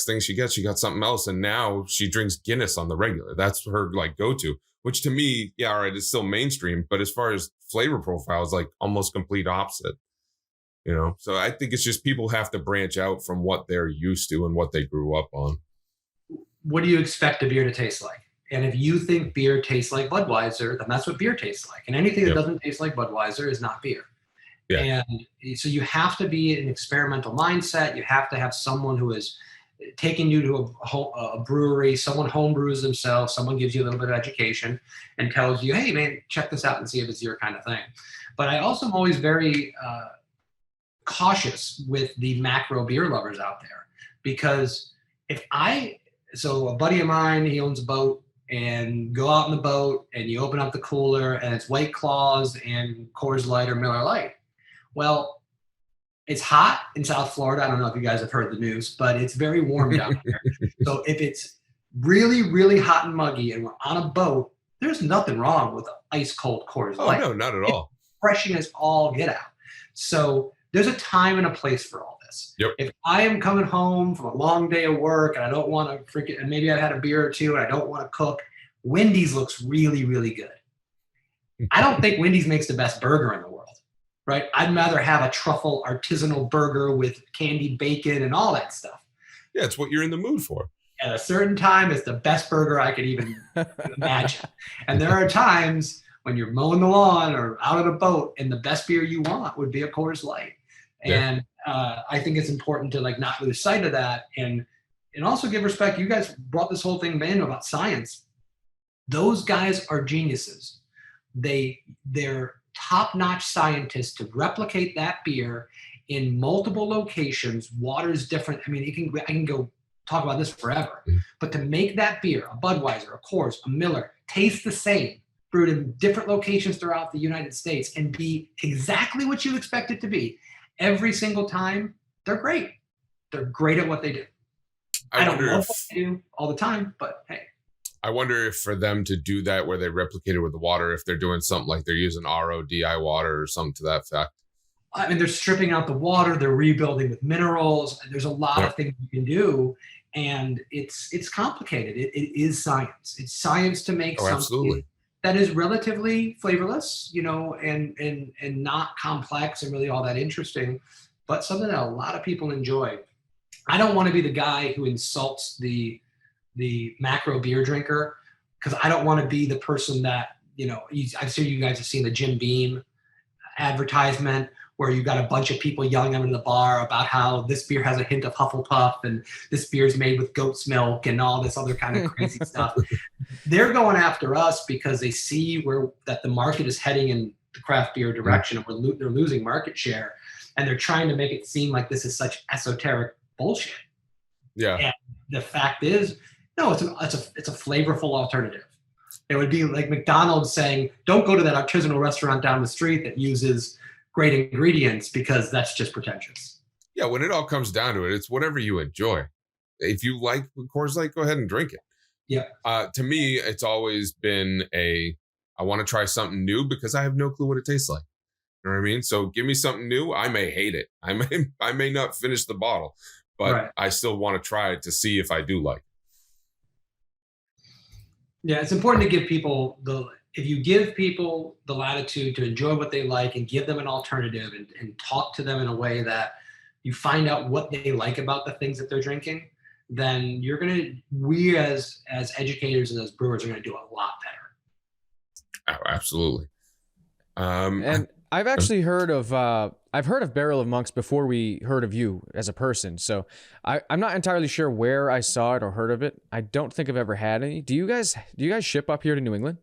thing she got something else. And now she drinks Guinness on the regular. That's her like go-to, which to me, yeah, all right, it's still mainstream. But as far as flavor profiles, like almost complete opposite, So I think it's just people have to branch out from what they're used to and what they grew up on. What do you expect a beer to taste like? And if you think beer tastes like Budweiser, then that's what beer tastes like. And anything that doesn't taste like Budweiser is not beer. Yeah. And so you have to be in an experimental mindset. You have to have someone who is taking you to a brewery, someone home brews themselves, someone gives you a little bit of education and tells you, hey, man, check this out and see if it's your kind of thing. But I also am always very cautious with the macro beer lovers out there, because so a buddy of mine, he owns a boat, and go out in the boat and you open up the cooler and it's White Claws and Coors Light or Miller Lite. Well, it's hot in South Florida. I don't know if you guys have heard the news, but it's very warm down here. So if it's really, really hot and muggy and we're on a boat, there's nothing wrong with an ice cold Coors Light. Oh, no, not at all. It's refreshing as all get out. So there's a time and a place for all this. Yep. If I am coming home from a long day of work and I don't want to and maybe I've had a beer or two and I don't want to cook, Wendy's looks really, really good. I don't think Wendy's makes the best burger in the world, right? I'd rather have a truffle artisanal burger with candied bacon and all that stuff. Yeah, it's what you're in the mood for. At a certain time, it's the best burger I could even imagine. And there are times when you're mowing the lawn or out on a boat and the best beer you want would be a Coors Light. And I think it's important to like not lose sight of that and also give respect. You guys brought this whole thing in about science. Those guys are geniuses. They're top-notch scientists to replicate that beer in multiple locations. Water's different. I mean, I can go talk about this forever. But to make that beer, a Budweiser, a Coors, a Miller, taste the same, brewed in different locations throughout the United States and be exactly what you expect it to be every single time, they're great. They're great at what they do. I don't know what they do all the time, but hey. I wonder if for them to do that where they replicate it with the water, if they're doing something like they're using RODI water or something to that effect. I mean, they're stripping out the water, they're rebuilding with minerals. There's a lot of things you can do, and it's complicated. It is science. It's science to make something that is relatively flavorless, and not complex and really all that interesting, but something that a lot of people enjoy. I don't want to be the guy who insults the macro beer drinker, because I don't want to be the person that, I'm sure you guys have seen the Jim Beam advertisement where you got a bunch of people yelling in the bar about how this beer has a hint of Hufflepuff and this beer is made with goat's milk and all this other kind of crazy stuff. They're going after us because they see that the market is heading in the craft beer direction, and they're losing market share, and they're trying to make it seem like this is such esoteric bullshit. Yeah. And the fact is, no, it's a flavorful alternative. It would be like McDonald's saying, don't go to that artisanal restaurant down the street that uses great ingredients, because that's just pretentious. Yeah, when it all comes down to it, it's whatever you enjoy. If you like Coors Light, go ahead and drink it. Yeah. To me, it's always been I want to try something new because I have no clue what it tastes like. You know what I mean? So give me something new. I may hate it. I may not finish the bottle, but Right. I still want to try it to see if I do like it. Yeah, it's important to give people if you give people the latitude to enjoy what they like and give them an alternative and talk to them in a way that you find out what they like about the things that they're drinking, then we as educators and as brewers are going to do a lot better. Oh, absolutely. And I've actually heard of Barrel of Monks before we heard of you as a person. So I'm not entirely sure where I saw it or heard of it. I don't think I've ever had any. Do you guys ship up here to New England?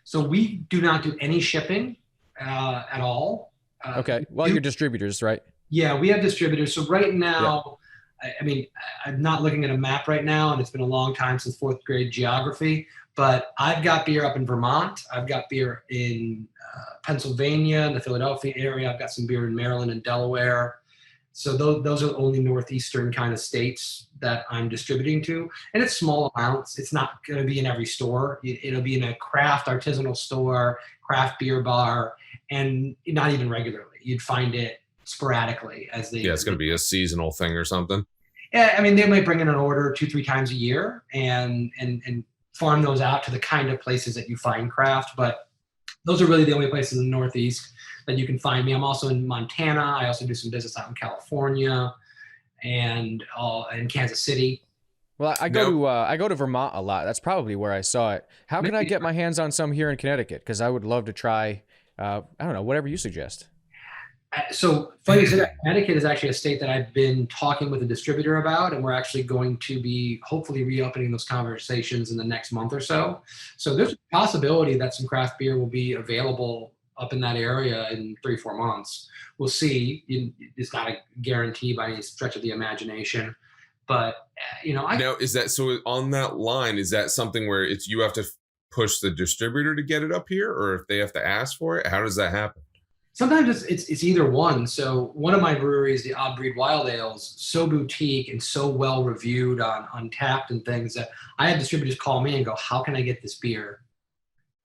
So we do not do any shipping at all. Okay. Well, you're distributors, right? Yeah, we have distributors. So right now, I mean, I'm not looking at a map right now, and it's been a long time since fourth grade geography, but I've got beer up in Vermont. I've got beer in Pennsylvania, in the Philadelphia area. I've got some beer in Maryland and Delaware. So those are the only northeastern kind of states that I'm distributing to. And it's small amounts. It's not going to be in every store. It'll be in a craft artisanal store, craft beer bar, and not even regularly. You'd find it sporadically as they. Yeah, it's going to be a seasonal thing or something. Yeah, I mean, they might bring in an order 2-3 times a year and farm those out to the kind of places that you find craft. But those are really the only places in the Northeast that you can find me. I'm also in Montana. I also do some business out in California and in Kansas City. Well, I go to Vermont a lot. That's probably where I saw it. How can I get my hands on some here in Connecticut? Because I would love to try, I don't know, whatever you suggest. So funny you say that. Connecticut is actually a state that I've been talking with a distributor about, and we're actually going to be hopefully reopening those conversations in the next month or so. So there's a possibility that some craft beer will be available up in that area in 3-4 months. We'll see. It's not a guarantee by any stretch of the imagination, but now is that so? On that line, is that something where it's you have to push the distributor to get it up here, or if they have to ask for it? How does that happen? Sometimes it's either one. So one of my breweries, the Odd Breed Wild Ales, so boutique and so well reviewed on Untapped and things that I have distributors call me and go, how can I get this beer?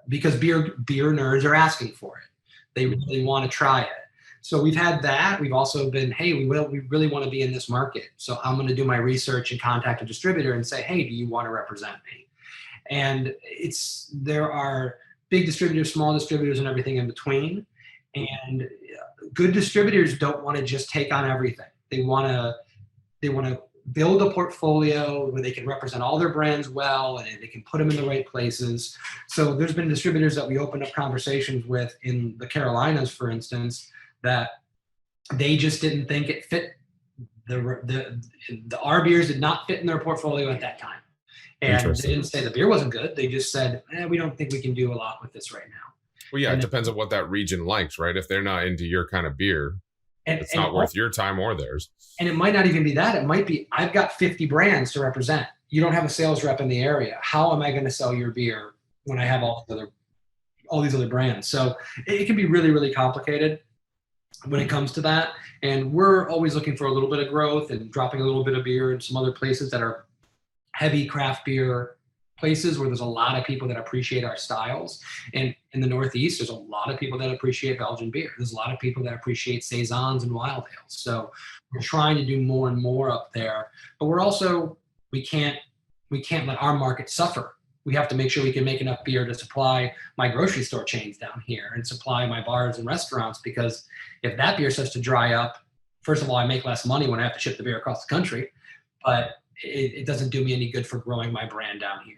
Because beer nerds are asking for it. They really want to try it. So we've had that. We've also been, hey, we really want to be in this market. So I'm going to do my research and contact a distributor and say, hey, do you want to represent me? And there are big distributors, small distributors, and everything in between. And good distributors don't want to just take on everything. They want to build a portfolio where they can represent all their brands well, and they can put them in the right places. So there's been distributors that we opened up conversations with in the Carolinas, for instance, that they just didn't think it fit. Our beers did not fit in their portfolio at that time. And they didn't say the beer wasn't good. They just said, we don't think we can do a lot with this right now. Well, yeah, it depends on what that region likes, right? If they're not into your kind of beer, it's not worth your time or theirs. And it might not even be that. It might be, I've got 50 brands to represent. You don't have a sales rep in the area. How am I going to sell your beer when I have all these other brands? So it can be really, really complicated when it comes to that. And we're always looking for a little bit of growth and dropping a little bit of beer in some other places that are heavy craft beer places where there's a lot of people that appreciate our styles. And in the Northeast, there's a lot of people that appreciate Belgian beer. There's a lot of people that appreciate Saisons and Wild Ales. So we're trying to do more and more up there, but we're also, we can't let our market suffer. We have to make sure we can make enough beer to supply my grocery store chains down here and supply my bars and restaurants, because if that beer starts to dry up, first of all, I make less money when I have to ship the beer across the country. but it doesn't do me any good for growing my brand down here.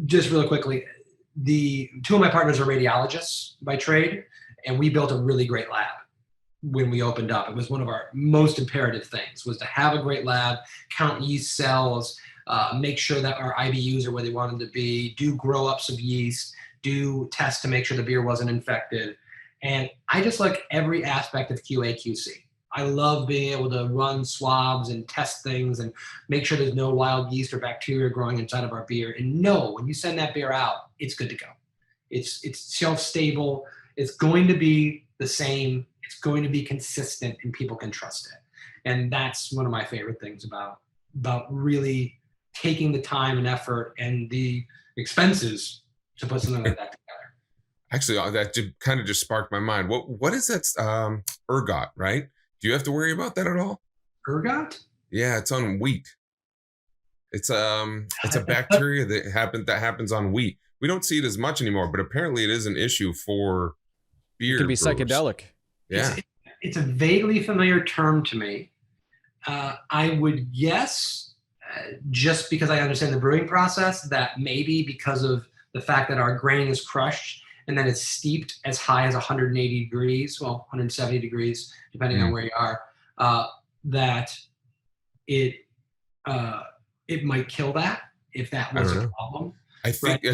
Just really quickly, the two of my partners are radiologists by trade, and we built a really great lab when we opened up. It was one of our most imperative things, was to have a great lab, count yeast cells, make sure that our IBUs are where they wanted to be, do grow ups of yeast, do tests to make sure the beer wasn't infected. And I just like every aspect of QA QC. I love being able to run swabs and test things and make sure there's no wild yeast or bacteria growing inside of our beer. And know when you send that beer out, it's good to go. It's shelf stable. It's going to be the same. It's going to be consistent, and people can trust it. And that's one of my favorite things about really taking the time and effort and the expenses to put something like that together. Actually, that kind of just sparked my mind. What is that? Ergot, right? Do you have to worry about that at all? Ergot? Yeah, it's on wheat. It's a bacteria that happens on wheat. We don't see it as much anymore, but apparently it is an issue for beer. It can be brewers. psychedelic. Yeah. It's a vaguely familiar term to me. I would guess, just because I understand the brewing process, that maybe because of the fact that our grain is crushed and then it's steeped as high as 180 degrees, 170 degrees, depending on where you are, that it might kill that if that was a problem. I think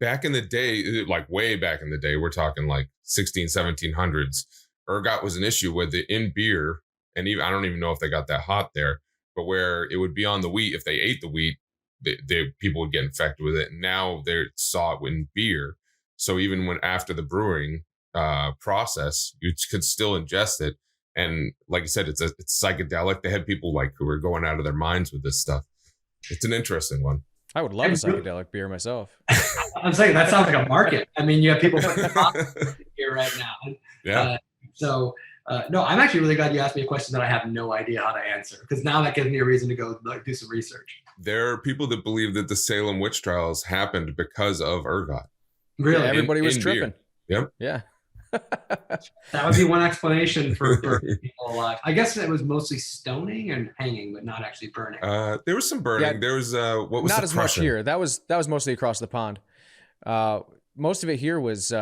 back in the day, like way back in the day, we're talking like 1700s, ergot was an issue with it in beer. And even, I don't even know if they got that hot there, but where it would be on the wheat, if they ate the wheat, people would get infected with it. And now they saw it in beer. So even when after the brewing process, you could still ingest it. And like I said, it's psychedelic. They had people like who were going out of their minds with this stuff. It's an interesting one. I would love a psychedelic beer myself. I'm saying that sounds like a market. I mean, you have people putting here right now. Yeah. No, I'm actually really glad you asked me a question that I have no idea how to answer, because now that gives me a reason to go do some research. There are people that believe that the Salem witch trials happened because of ergot. Really? Yeah, everybody was in tripping. Beer. Yep. Yeah. That would be one explanation for people alive. I guess it was mostly stoning and hanging, but not actually burning. There was some burning. Yeah, there was what was not the as crushing? much here. That was mostly across the pond. Most of it here was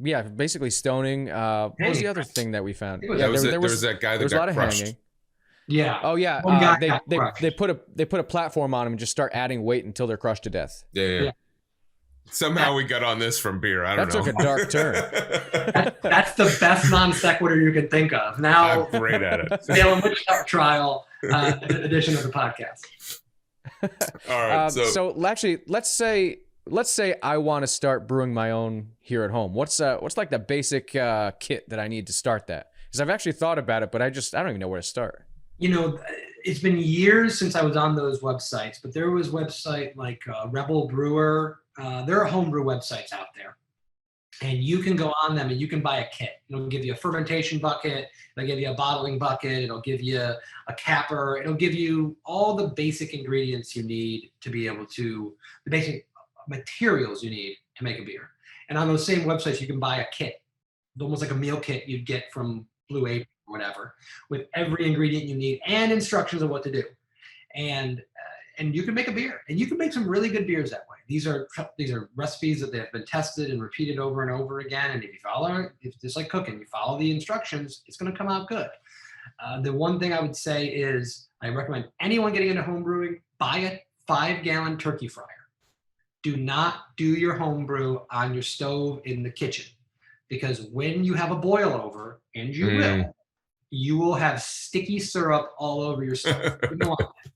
basically stoning. What was the other thing that we found? There was that guy that got crushed. Hanging. Yeah. Oh yeah. They put a platform on them and just start adding weight until they're crushed to death. Yeah. Somehow we got on this from beer. I don't know. That took a dark turn. That's the best non sequitur you can think of. Now, I'm great at it. Salem witch trial edition of the podcast. All right. So actually, let's say I want to start brewing my own here at home. What's like the basic kit that I need to start that? Because I've actually thought about it, but I don't even know where to start. You know, it's been years since I was on those websites, but there was website like Rebel Brewer. There are homebrew websites out there, and you can go on them and you can buy a kit. It'll give you a fermentation bucket. It'll give you a bottling bucket. It'll give you a capper. It'll give you all the basic ingredients you need to be able to, the basic materials you need to make a beer. And on those same websites, you can buy a kit, almost like a meal kit you'd get from Blue Apron or whatever, with every ingredient you need and instructions on what to do. And you can make a beer, and you can make some really good beers that way. These are recipes that have been tested and repeated over and over again. And if you follow, it's just like cooking, you follow the instructions, it's going to come out good. The one thing I would say is I recommend anyone getting into home brewing, buy a 5-gallon turkey fryer. Do not do your home brew on your stove in the kitchen, because when you have a boil over, and you will have sticky syrup all over your stove. You don't want that.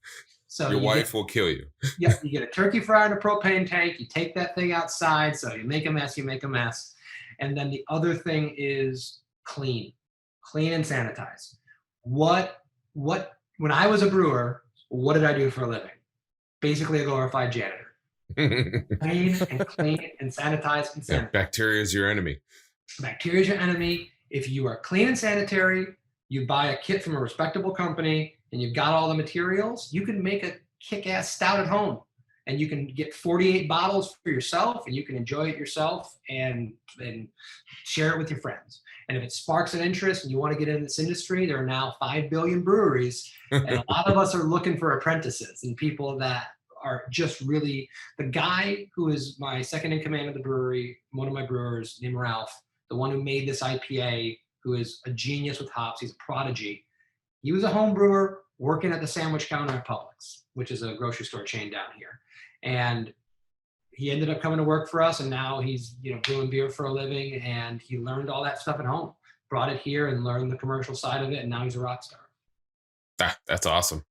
So your wife will kill you. Yeah, you get a turkey fryer in a propane tank. You take that thing outside, so you make a mess. And then the other thing is clean and sanitize. When I was a brewer, what did I do for a living? Basically a glorified janitor. Clean and sanitize and sanitize. Yeah, bacteria is your enemy. Bacteria is your enemy. If you are clean and sanitary, you buy a kit from a respectable company, and you've got all the materials, you can make a kick-ass stout at home. and you can get 48 bottles for yourself, and you can enjoy it yourself and share it with your friends. And if it sparks an interest and you want to get in this industry, there are now 5 billion breweries, and a lot of us are looking for apprentices and people that are just really. The guy who is my second in command of the brewery, one of my brewers named Ralph, the one who made this IPA, who is a genius with hops, he's a prodigy. He was a home brewer working at the sandwich counter at Publix, which is a grocery store chain down here. And he ended up coming to work for us, and now he's brewing beer for a living, and he learned all that stuff at home, brought it here and learned the commercial side of it, and now he's a rock star. That's awesome.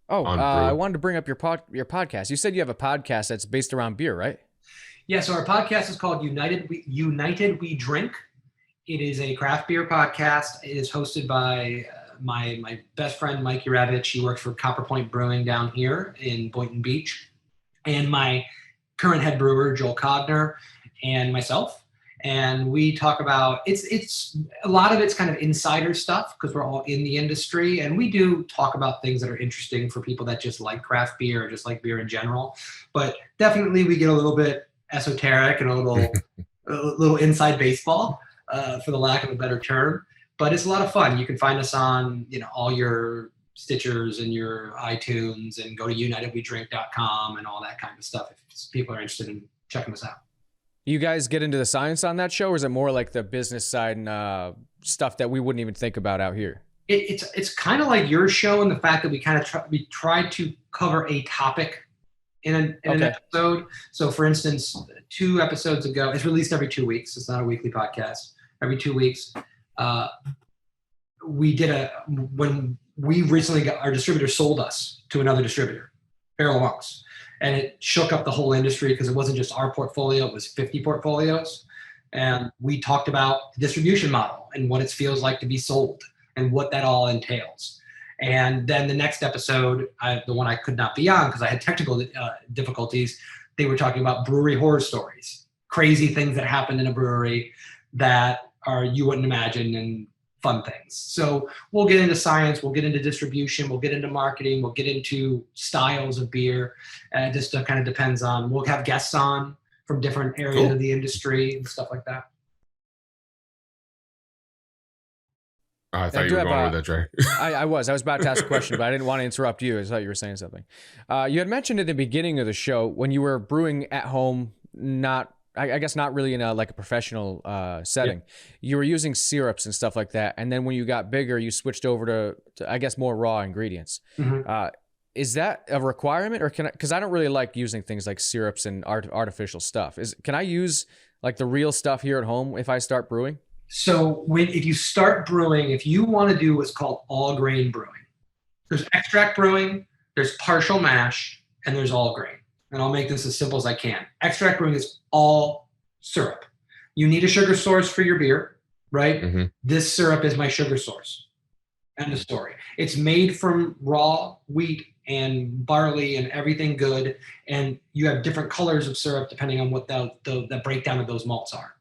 I wanted to bring up your podcast. You said you have a podcast that's based around beer, right? Yeah, so our podcast is called United We Drink. It is a craft beer podcast. It is hosted by my best friend, Mike Uravich. He works for Copper Point Brewing down here in Boynton Beach. And my current head brewer, Joel Cogner, and myself. And we talk about, it's a lot of it's kind of insider stuff because we're all in the industry. And we do talk about things that are interesting for people that just like craft beer or just like beer in general. But definitely we get a little bit esoteric and a little inside baseball, for the lack of a better term. But it's a lot of fun. You can find us on, all your Stitchers and your iTunes, and go to unitedwedrink.com and all that kind of stuff if people are interested in checking us out. You guys get into the science on that show, or is it more like the business side and stuff that we wouldn't even think about out here? It's kind of like your show in the fact that we try to cover a topic in an episode. So for instance, 2 episodes ago, it's released every 2 weeks. It's not a weekly podcast. Every 2 weeks, when we recently got, our distributor sold us to another distributor, Barrel Monks. And it shook up the whole industry because it wasn't just our portfolio, it was 50 portfolios. And we talked about the distribution model and what it feels like to be sold and what that all entails. And then the next episode, the one I could not be on because I had technical difficulties, they were talking about brewery horror stories, crazy things that happened in a brewery that you wouldn't imagine, and fun things. So we'll get into science, we'll get into distribution, we'll get into marketing, we'll get into styles of beer. It just kind of depends on, we'll have guests on from different areas of the industry and stuff like that. I thought you were going with that, Trey. I was about to ask a question, but I didn't want to interrupt you. I thought you were saying something. You had mentioned at the beginning of the show when you were brewing at home, I guess not really in a professional setting. Yeah. You were using syrups and stuff like that, and then when you got bigger, you switched over to I guess more raw ingredients. Mm-hmm. Is that a requirement, or because I don't really like using things like syrups and artificial stuff. Can I use like the real stuff here at home if I start brewing? So if you start brewing, if you want to do what's called all grain brewing, there's extract brewing, there's partial mash, and there's all grain. And I'll make this as simple as I can. Extract brewing is all syrup. You need a sugar source for your beer, right? Mm-hmm. This syrup is my sugar source. End of story. It's made from raw wheat and barley and everything good. And you have different colors of syrup depending on what the breakdown of those malts are.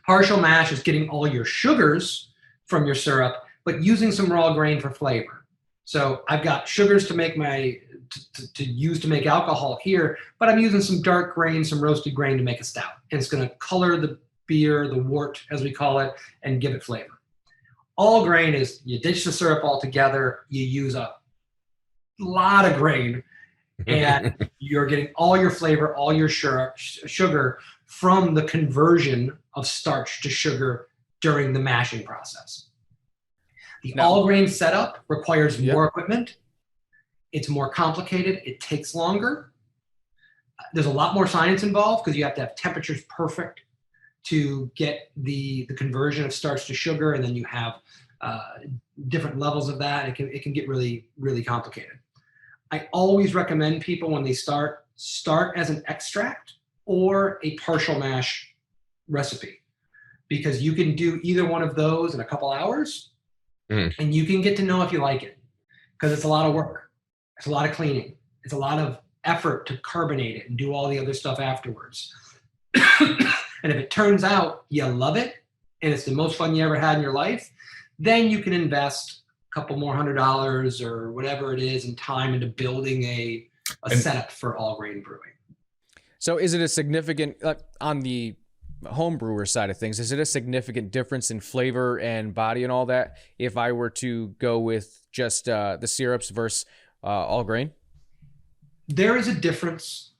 Partial mash is getting all your sugars from your syrup, but using some raw grain for flavor. So I've got sugars to make to use to make alcohol here, but I'm using some dark grain, some roasted grain to make a stout. And it's going to color the beer, the wort, as we call it, and give it flavor. All grain is you ditch the syrup altogether, you use a lot of grain, and you're getting all your flavor, all your sugar from the conversion of starch to sugar during the mashing process. The all grain setup requires more equipment. It's more complicated. It takes longer. There's a lot more science involved because you have to have temperatures perfect to get the conversion of starch to sugar, and then you have different levels of that. It can get really, really complicated. I always recommend people when they start as an extract or a partial mash recipe, because you can do either one of those in a couple hours, and you can get to know if you like it, because it's a lot of work. It's a lot of cleaning. It's a lot of effort to carbonate it and do all the other stuff afterwards. And if it turns out you love it and it's the most fun you ever had in your life, then you can invest a couple more $100 or whatever it is in time into building a setup for all grain brewing. So is it a significant, on the home brewer side of things, is it a significant difference in flavor and body and all that if I were to go with just the syrups versus all grain? There is a difference.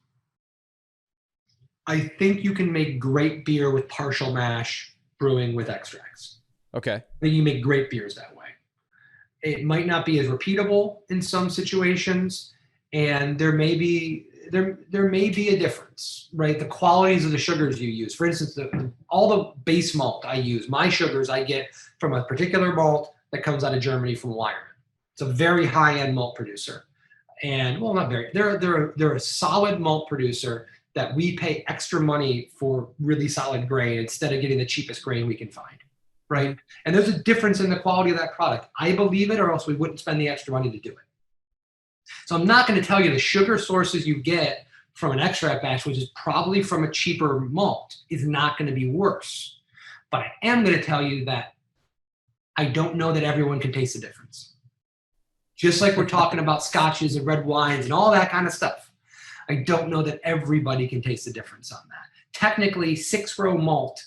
I think you can make great beer with partial mash brewing with extracts. Okay. I think you make great beers that way. It might not be as repeatable in some situations, and there may be a difference, right? The qualities of the sugars you use. For instance, all the base malt I use, my sugars I get from a particular malt that comes out of Germany from Weyermann. It's a very high-end malt producer. And, well, not very. They're a solid malt producer that we pay extra money for really solid grain instead of getting the cheapest grain we can find, right? And there's a difference in the quality of that product. I believe it, or else we wouldn't spend the extra money to do it. So I'm not going to tell you the sugar sources you get from an extract batch, which is probably from a cheaper malt, is not going to be worse. But I am going to tell you that I don't know that everyone can taste the difference. Just like we're talking about scotches and red wines and all that kind of stuff. I don't know that everybody can taste the difference on that. Technically, 6-row malt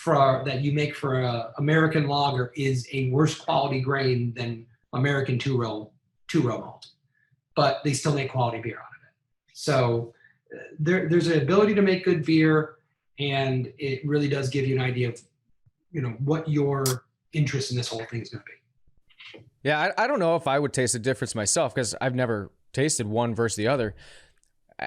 that you make for an American lager is a worse quality grain than American 2-row malt. But they still make quality beer out of it. So there's an ability to make good beer, and it really does give you an idea of, what your interest in this whole thing is going to be. Yeah, I don't know if I would taste the difference myself because I've never tasted one versus the other.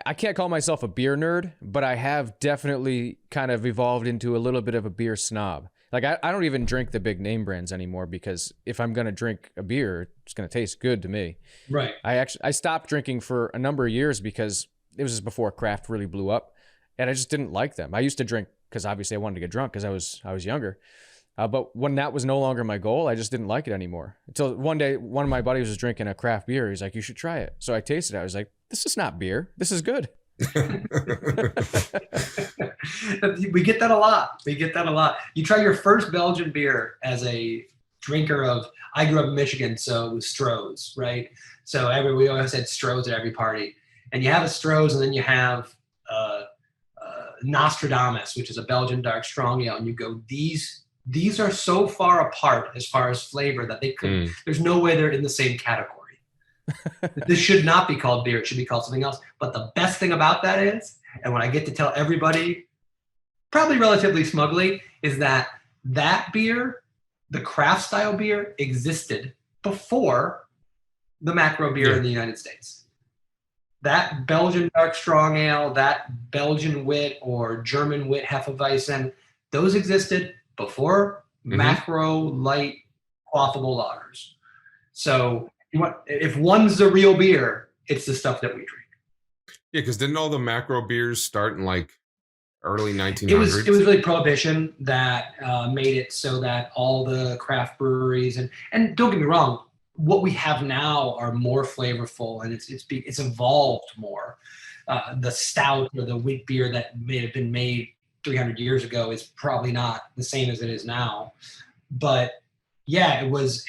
I can't call myself a beer nerd, but I have definitely kind of evolved into a little bit of a beer snob. Like I don't even drink the big name brands anymore because if I'm going to drink a beer, it's going to taste good to me. Right. I stopped drinking for a number of years because it was just before craft really blew up, and I just didn't like them. I used to drink because obviously I wanted to get drunk because I was younger. But when that was no longer my goal, I just didn't like it anymore. Until one day, one of my buddies was drinking a craft beer. He's like, "You should try it." So I tasted it. I was like, "This is not beer. This is good." We get that a lot. You try your first Belgian beer as a drinker of, I grew up in Michigan, so it was Stroh's, right? So we always had Stroh's at every party. And you have a Stroh's, and then you have Nostradamus, which is a Belgian dark strong ale. And you go, these are so far apart as far as flavor that they could, there's no way they're in the same category. This should not be called beer. It should be called something else. But the best thing about that is, and when I get to tell everybody, probably relatively smugly, is that beer, the craft style beer, existed before the macro beer in the United States. That Belgian dark strong ale, that Belgian wit or German wit Hefeweizen, those existed before macro light quaffable lagers. So if one's the real beer, it's the stuff that we drink. Yeah, because didn't all the macro beers start in like early 1900s? It was really Prohibition that made it so that all the craft breweries and don't get me wrong, what we have now are more flavorful and it's evolved more. The stout or the wheat beer that may have been made 300 years ago is probably not the same as it is now. But yeah, it was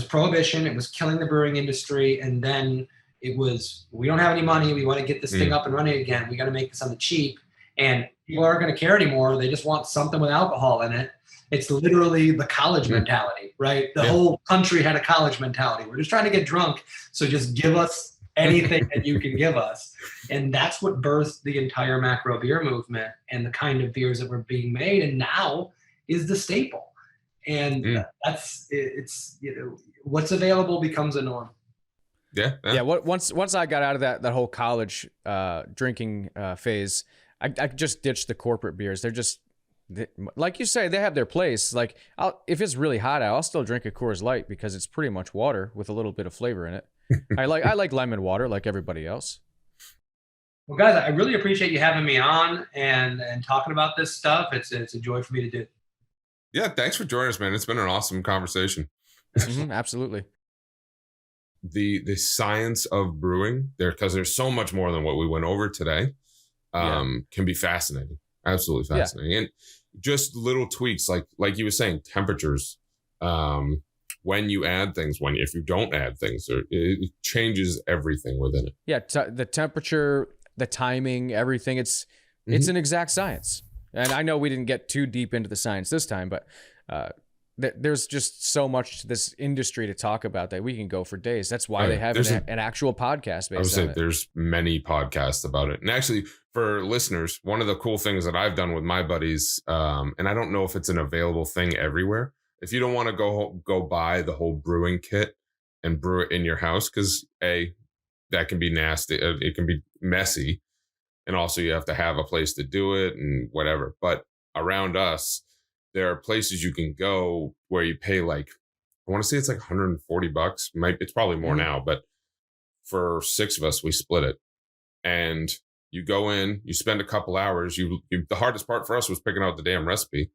Prohibition. It was killing the brewing industry. And then it was, we don't have any money. We want to get this thing up and running again. We got to make this something cheap. And people aren't going to care anymore. They just want something with alcohol in it. It's literally the college mentality, right? The whole country had a college mentality. We're just trying to get drunk. So just give us anything that you can give us. And that's what birthed the entire macro beer movement and the kind of beers that were being made. And now is the staple. And it's what's available becomes a norm. Yeah. Once I got out of that whole college drinking phase, I just ditched the corporate beers. They're just, like you say, they have their place. Like if it's really hot out, I'll still drink a Coors Light because it's pretty much water with a little bit of flavor in it. I like lemon water like everybody else. Well, guys, I really appreciate you having me on and talking about this stuff. It's a joy for me to do. Yeah, thanks for joining us, man. It's been an awesome conversation. Absolutely. The science of brewing there, because there's so much more than what we went over today, can be fascinating. Absolutely fascinating. And just little tweaks like you were saying, temperatures, when you add things, if you don't add things, it changes everything within it. Yeah, the temperature, the timing, everything. It's an exact science. And I know we didn't get too deep into the science this time, but there's just so much to this industry to talk about that we can go for days. That's why they have an actual podcast based on it. There's many podcasts about it. And actually, for listeners, one of the cool things that I've done with my buddies, and I don't know if it's an available thing everywhere, if you don't want to go buy the whole brewing kit and brew it in your house, because that can be nasty. It can be messy. And also you have to have a place to do it and whatever. But around us, there are places you can go where you pay like, I want to say it's like $140. It's probably more now, but for 6 of us, we split it. And you go in, you spend a couple hours. The hardest part for us was picking out the damn recipe.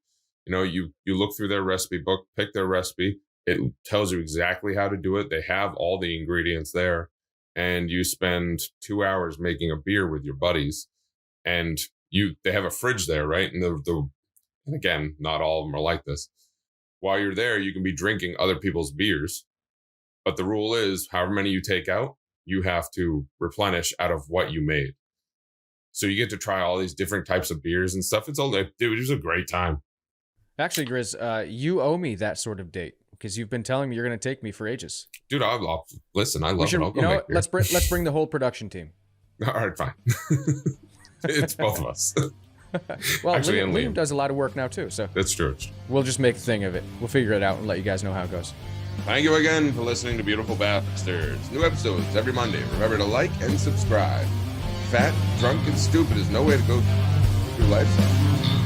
You know, you look through their recipe book, pick their recipe. It tells you exactly how to do it. They have all the ingredients there. And you spend 2 hours making a beer with your buddies. And they have a fridge there, right? And and again, not all of them are like this. While you're there, you can be drinking other people's beers. But the rule is, however many you take out, you have to replenish out of what you made. So you get to try all these different types of beers and stuff. Dude, it was a great time. Actually, Grizz, you owe me that sort of date because you've been telling me you're going to take me for ages. Dude, listen, I love it. I'll go make beer. Let's bring the whole production team. All right, fine. It's both of us. Well, actually, Liam does a lot of work now too, so that's true. We'll just make a thing of it. We'll figure it out and let you guys know how it goes. Thank you again for listening to Beautiful Bastards. New episodes every Monday. Remember to like and subscribe. Fat, drunk, and stupid is no way to go through life.